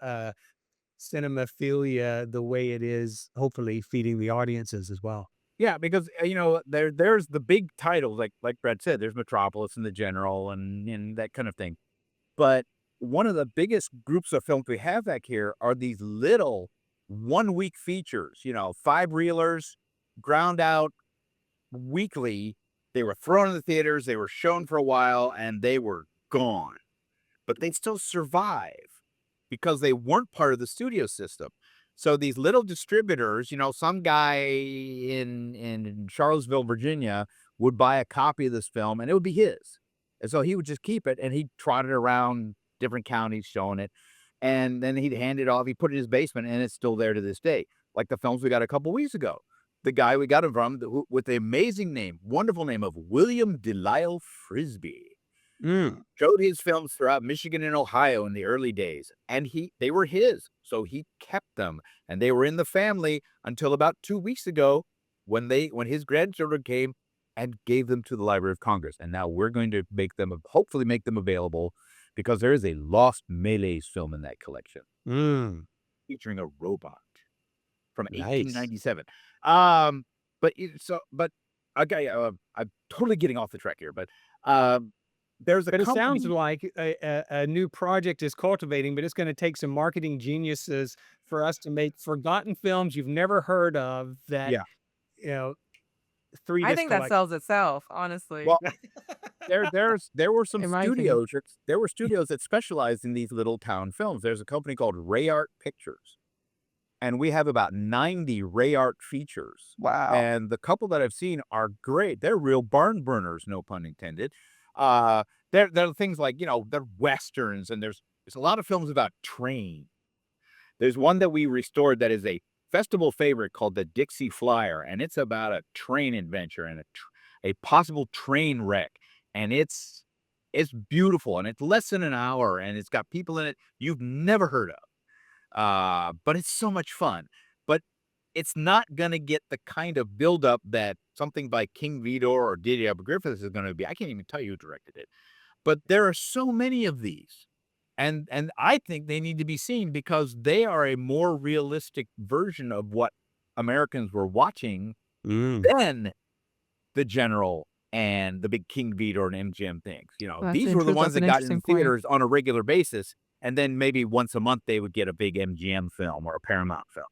cinemaphilia the way it is, hopefully feeding the audiences as well. Yeah, because, there's the big titles, like Brad said, there's Metropolis and The General and that kind of thing. But one of the biggest groups of films we have back here are these little one-week features, 5 reelers, ground out weekly. They were thrown in the theaters, they were shown for a while, and they were gone. But they still survive because they weren't part of the studio system. So these little distributors, some guy in Charlottesville, Virginia, would buy a copy of this film, and it would be his. And so he would just keep it, and he'd trot it around different counties showing it, and then he'd hand it off. He'd put it in his basement, and it's still there to this day, like the films we got a couple weeks ago. The guy we got it from, with the amazing name, wonderful name of William Delisle Frisbee, Mm. showed his films throughout Michigan and Ohio in the early days, and they were his, so he kept them, and they were in the family until about 2 weeks ago when his grandchildren came and gave them to the Library of Congress, and now we're going to hopefully make them available because there is a Lost Melees film in that collection Mm. featuring a robot from Nice. 1897. But okay, I'm totally getting off the track here, but, there's a But it sounds company. like a new project is cultivating, but it's gonna take some marketing geniuses for us to make forgotten films you've never heard of that, Yeah. you know, 3 I disc think that collect. sells itself, honestly, Well, there were some in my opinion. studios that specialized in these little town films. There's a company called Ray Art Pictures, and we have about 90 Ray Art features, Wow. and the couple that I've seen are great. They're real barn burners, no pun intended. Uh, they're things like, they're westerns, and there's a lot of films about trains. There's one that we restored that is a festival favorite called the Dixie Flyer, and it's about a train adventure and a possible train wreck, and it's It's beautiful, and it's less than an hour, and it's got people in it you've never heard of. But it's so much fun. But it's not gonna get the kind of buildup that something by King Vidor or Didi Griffiths is gonna be. I can't even tell you who directed it. But there are so many of these, and I think they need to be seen because they are a more realistic version of what Americans were watching Mm. than the General and the big King Vidor and MGM things. You know, That's these were the ones that's that an got in interesting point. theaters on a regular basis, and then maybe once a month they would get a big MGM film or a Paramount film.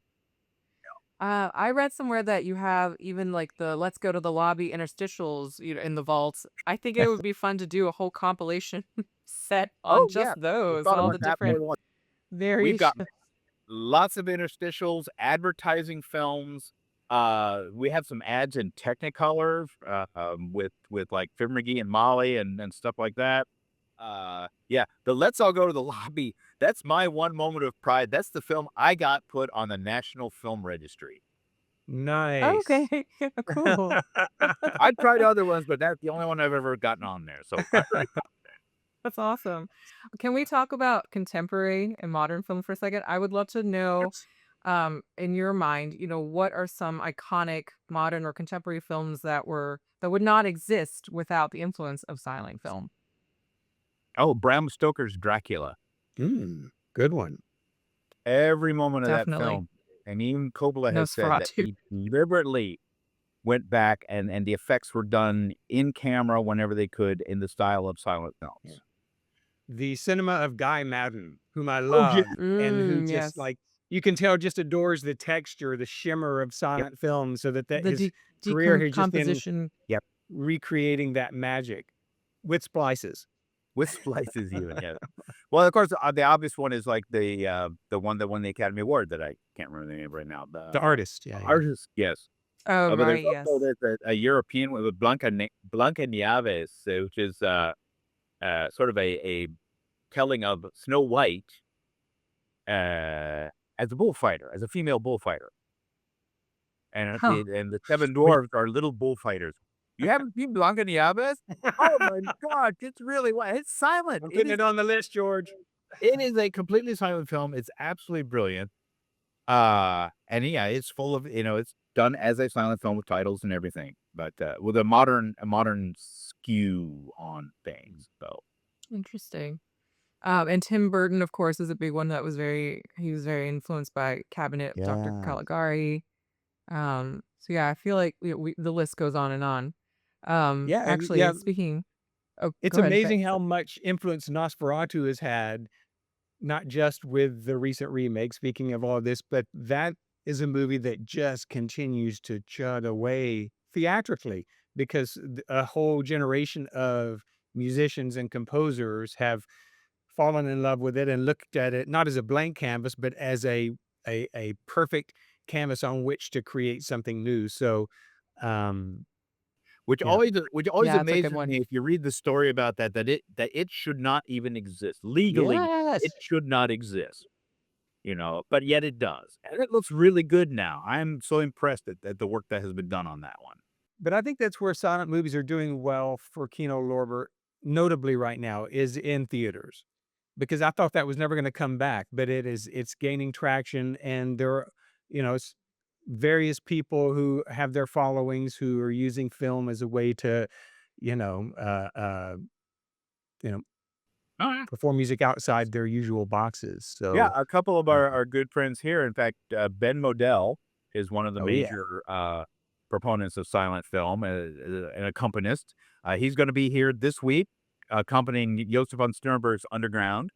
I read somewhere that you have even like the "Let's Go to the Lobby" interstitials, in the vaults. I think it would be fun to do a whole compilation set on Oh, yeah. just We those, thought all the about that more different than once. We've got variations. lots of interstitials, advertising films. We have some ads in Technicolor, with like Fib McGee and Molly and stuff like that. Yeah, the Let's All Go to the Lobby. That's my one moment of pride. That's the film I got put on the National Film Registry. Nice. Okay, cool. I've tried other ones, but that's the only one I've ever gotten on there. So I'm very proud. That's awesome. Can we talk about contemporary and modern film for a second? I would love to know, in your mind, what are some iconic modern or contemporary films that would not exist without the influence of silent film? Oh, Bram Stoker's Dracula. Mm, good one. Every moment of that Definitely. film, and even Coppola has said that Nosferatu. he deliberately went back and the effects were done in camera whenever they could in the style of silent Yeah. films. The cinema of Guy Madden, whom I Oh, yeah. love, and who just Yes. like you can tell just adores the texture, the shimmer of Yep, silent film, so that The his career has just been decomposition. yep. recreating that magic with splices. With splices even, yeah. Well, of course, the obvious one is like the one that won the Academy Award that I can't remember the name right now. The artist, yeah, yeah. Artist, yes. Oh, But there's right, also yes. a European one with Blancanieves, which is sort of a telling of Snow White uh, as a bullfighter, as a female bullfighter, and Huh. the seven Which dwarfs are little bullfighters. You haven't seen Blancanieves? Oh my gosh, it's really it's silent. I'm putting it on the list, George. It is a completely silent film. It's absolutely brilliant. And yeah, it's full of, it's done as a silent film with titles and everything, but with a modern skew on things. So Interesting. And Tim Burton, of course, is a big one that he was very influenced by Cabinet of Dr. yeah. Caligari. So yeah, I feel like the list goes on and on. Yeah, and Actually, yeah, speaking, oh, it's go ahead. amazing how much influence Nosferatu has had, not just with the recent remake, speaking of all this, but that is a movie that just continues to chug away theatrically because a whole generation of musicians and composers have fallen in love with it and looked at it not as a blank canvas, but as a perfect canvas on which to create something new. So, um, Which yeah, always Yeah, it's a good amazes one. me if you read the story about that it should not even exist. Legally, it yes. should not exist, but yet it does. And it looks really good now. I'm so impressed at the work that has been done on that one. But I think that's where silent movies are doing well for Kino Lorber, notably right now, is in theaters. Because I thought that was never gonna come back, but it's gaining traction, and there are, various people who have their followings who are using film as a way to, you know, uh, uh, you know, Oh, yeah. perform music outside their usual boxes. Yeah, So, a couple of uh our good friends here. In fact, Ben Modell is one of the oh, yeah. major proponents of silent film, an accompanist. He's going to be here this week, accompanying Josef von Sternberg's Underground.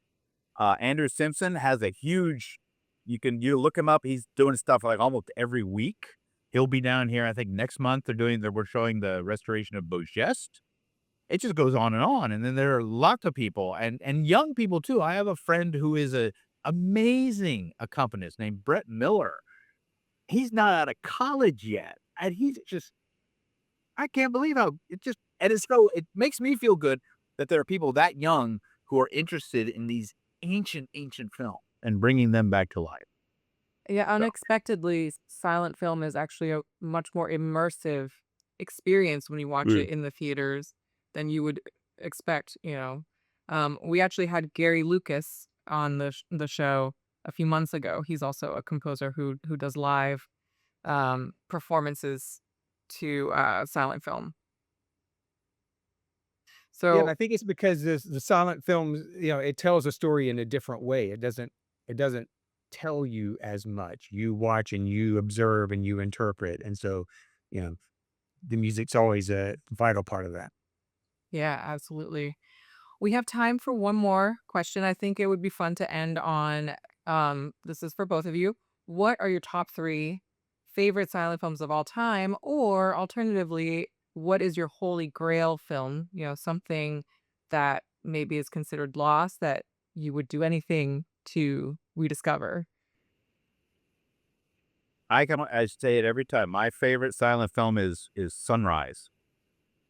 Andrew Simpson has a huge. You look him up. He's doing stuff like almost every week. He'll be down here. I think next month we're showing the restoration of Beaugest. It just goes on, and then there are lots of people and young people too. I have a friend who is a amazing accompanist named Brett Miller. He's not out of college yet, and he's just I can't believe how it makes me feel good that there are people that young who are interested in these ancient films and bringing them back to life. Yeah, So, unexpectedly, silent film is actually a much more immersive experience when you watch Mm. it in the theaters than you would expect, you know. We actually had Gary Lucas on the show a few months ago. He's also a composer who does live performances to silent film. Yeah, and I So think it's because the silent films, it tells a story in a different way. It doesn't tell you as much. You watch and you observe and you interpret. And so, you know, the music's always a vital part of that. yeah, absolutely. We have time for one more question. I think it would be fun to end on, this is for both of you. What are your top 3 favorite silent films of all time? Or alternatively, what is your holy grail film? You know, something that maybe is considered lost that you would do anything to rediscover. I say it every time. My favorite silent film is Sunrise.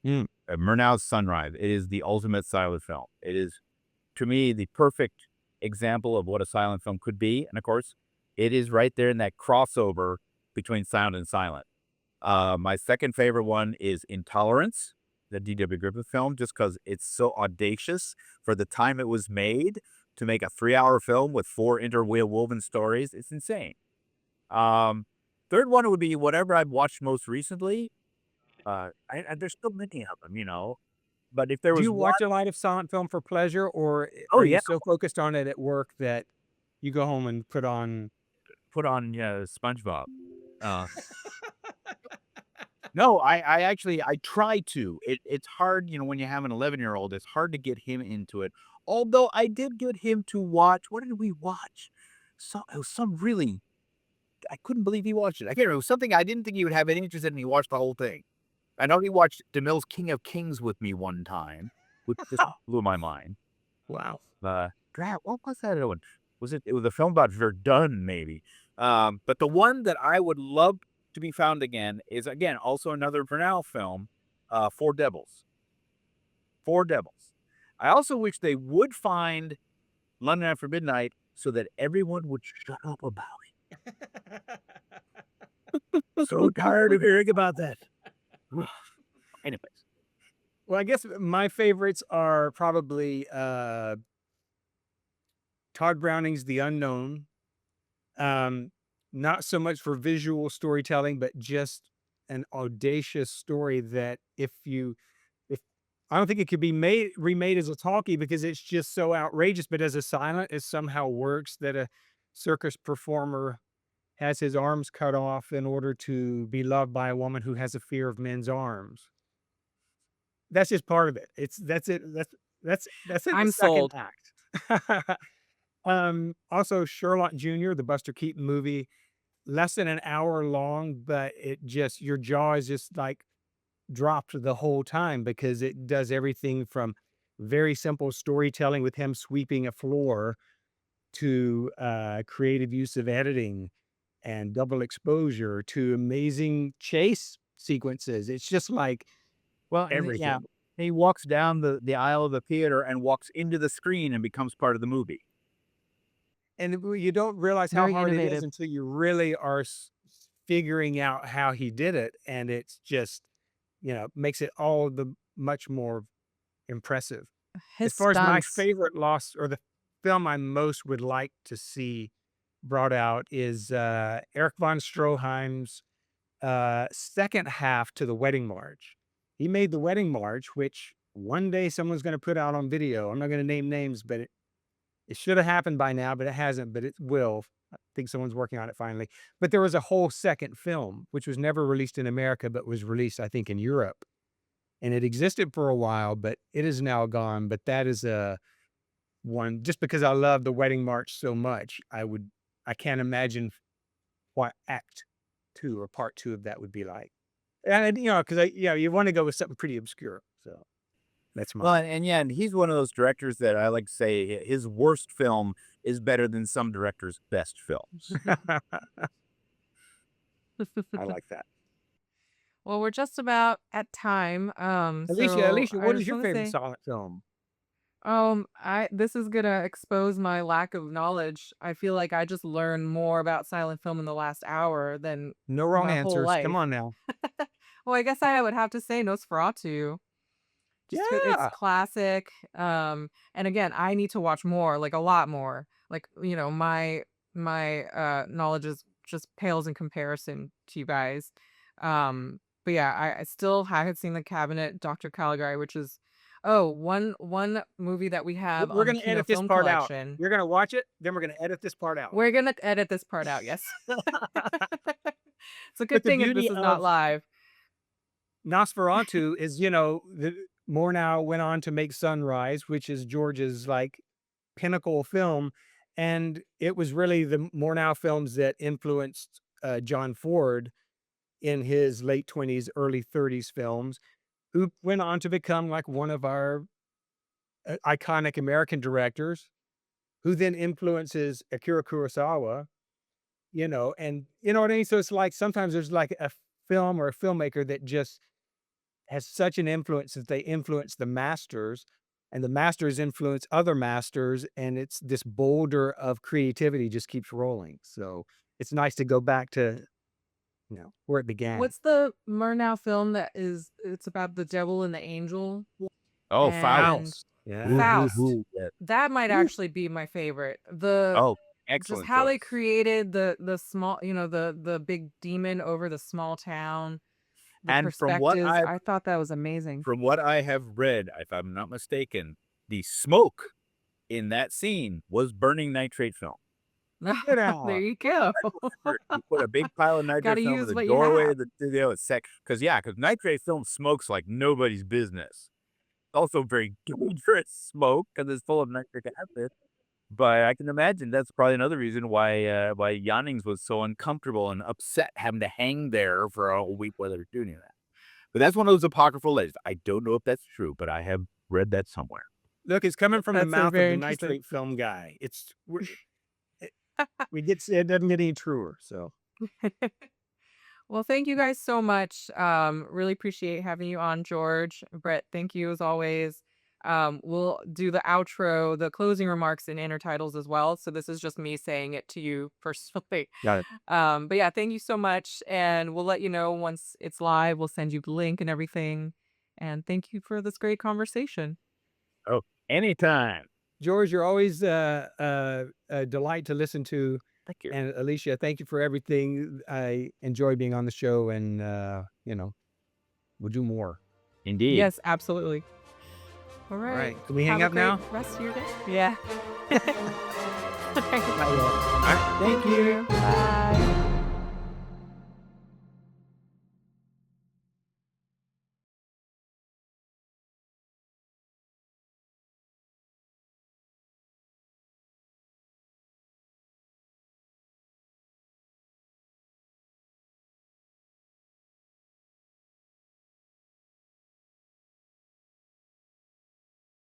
Mm. Murnau's Sunrise. It is the ultimate silent film. It is, to me, the perfect example of what a silent film could be. And of course, it is right there in that crossover between sound and silent. My second favorite one is Intolerance, the D.W. Griffith film, just because it's so audacious for the time it was made to make a 3-hour film with 4 interwoven stories. It's insane. Um, Third one would be whatever I've watched most recently. There's so many of them, but if there Do was you one, watch a lot of silent film for pleasure, or oh are you yeah, so focused on it at work that you go home and put on? put on SpongeBob. Uh, no, I actually I try to. It's hard, when you have an 11-year-old. It's hard to get him into it. Although I did get him to watch. What did we watch? It was some really. I couldn't believe he watched it. I can't remember. It was something I didn't think he would have any interest in. And he watched the whole thing. I know he watched DeMille's King of Kings with me one time, which just blew my mind. Wow. What was that other one? It was a film about Verdun, maybe. But the one that I would love to be found again is, again, also another Vernal film, Four Devils. Four Devils. I also wish they would find London After Midnight so that everyone would shut up about it. So tired of hearing about that. Anyways. Well, I guess my favorites are probably Todd Browning's The Unknown. Um, Not so much for visual storytelling, but just an audacious story that if I don't think it could be remade as a talkie because it's just so outrageous, but as a silent, it somehow works that a circus performer has his arms cut off in order to be loved by a woman who has a fear of men's arms. That's just part of it. That's it. That's in the I'm second sold. act. Also Sherlock Jr., the Buster Keaton movie, less than an hour long, but it just your jaw is just like dropped the whole time because it does everything from very simple storytelling with him sweeping a floor to creative use of editing and double exposure to amazing chase sequences. It's just like Well, and yeah, everything. he walks down the aisle of the theater and walks into the screen and becomes part of the movie. And you don't realize how Very hard it is innovative. until you really are figuring out how he did it. And it's just, makes it all the much more impressive. His As far as my stunts. favorite lost or the film I most would like to see brought out is Eric von Stroheim's second half to The Wedding March. He made The Wedding March, which one day someone's going to put out on video. I'm not going to name names, but it should have happened by now, but it hasn't, but it will. I think someone's working on it finally. But there was a whole second film, which was never released in America, but was released, I think, in Europe. And it existed for a while, but it is now gone. But that is a one, just because I love The Wedding March so much, I can't imagine what act two or part two of that would be like. And, because you want to go with something pretty obscure. So that's Well, mine. and yeah, and he's one of those directors that I like to say his worst film is better than some directors' best films. I like that. Well, we're just about at time. So Alicia, I what is just your want to favorite say, silent film? I this is gonna expose my lack of knowledge. I feel like I just learned more about silent film in the last hour than No wrong my whole answers. Come life. on now. Well, I guess I would have to say Nosferatu. just 'cause it's Yeah. classic. And again, I need to watch more, like a lot more. Like, my knowledge is just pales in comparison to you guys. But yeah, I still haven't seen The Cabinet, Dr. Caligari, which is one movie that we have We're on the gonna Kino edit this Film part out. Collection. You're gonna watch it, then we're gonna edit this part out. We're gonna edit this part out, yes. It's a But good the thing if this beauty is not of live. Nosferatu is, the Murnau went on to make Sunrise, which is George's, like, pinnacle film, and it was really the Murnau films that influenced, John Ford in his late 20s, early 30s films, who went on to become, like, one of our, iconic American directors, who then influences Akira Kurosawa, and you know what I mean? So it's like sometimes there's, like, a film or a filmmaker that just has such an influence that they influence the masters, and the masters influence other masters, and it's this boulder of creativity just keeps rolling. So it's nice to go back to, where it began. What's the Murnau film it's about the devil and the angel? Oh, And Faust. House. Yeah. Faust. Yeah. That might Woo. actually be my favorite. Oh, Just excellent how they choice. created the small, the big demon over the small town, the And perspectives. I thought that was amazing. from what I have read, if I'm not mistaken, the smoke in that scene was burning nitrate film. Get There out. you go. You put a big pile of Got nitrate to film in use the what you doorway have. of the studio. It's because nitrate film smokes like nobody's business. Also very dangerous smoke because it's full of nitric acid. But I can imagine that's probably another reason why Yannings was so uncomfortable and upset having to hang there for a whole week while they were doing that. But that's one of those apocryphal legends. I don't know if that's true, but I have read that somewhere. Look, it's coming from the That's mouth of very the interesting. nitrate film guy. It doesn't get any truer. So Well, thank you guys so much. Really appreciate having you on, George. Brett, thank you as always. We'll do the outro, the closing remarks and intertitles as well. So this is just me saying it to you personally. got it. But yeah, thank you so much. And we'll let you know once it's live. We'll send you the link and everything. And thank you for this great conversation. Oh, anytime. George, you're always a delight to listen to. Thank you. And Alicia, thank you for everything. I enjoy being on the show, and we'll do more. Indeed. Yes, absolutely. All All right. right, can we Have hang a up great now? rest of your day. Yeah. All right, thank you. Thank you. Bye.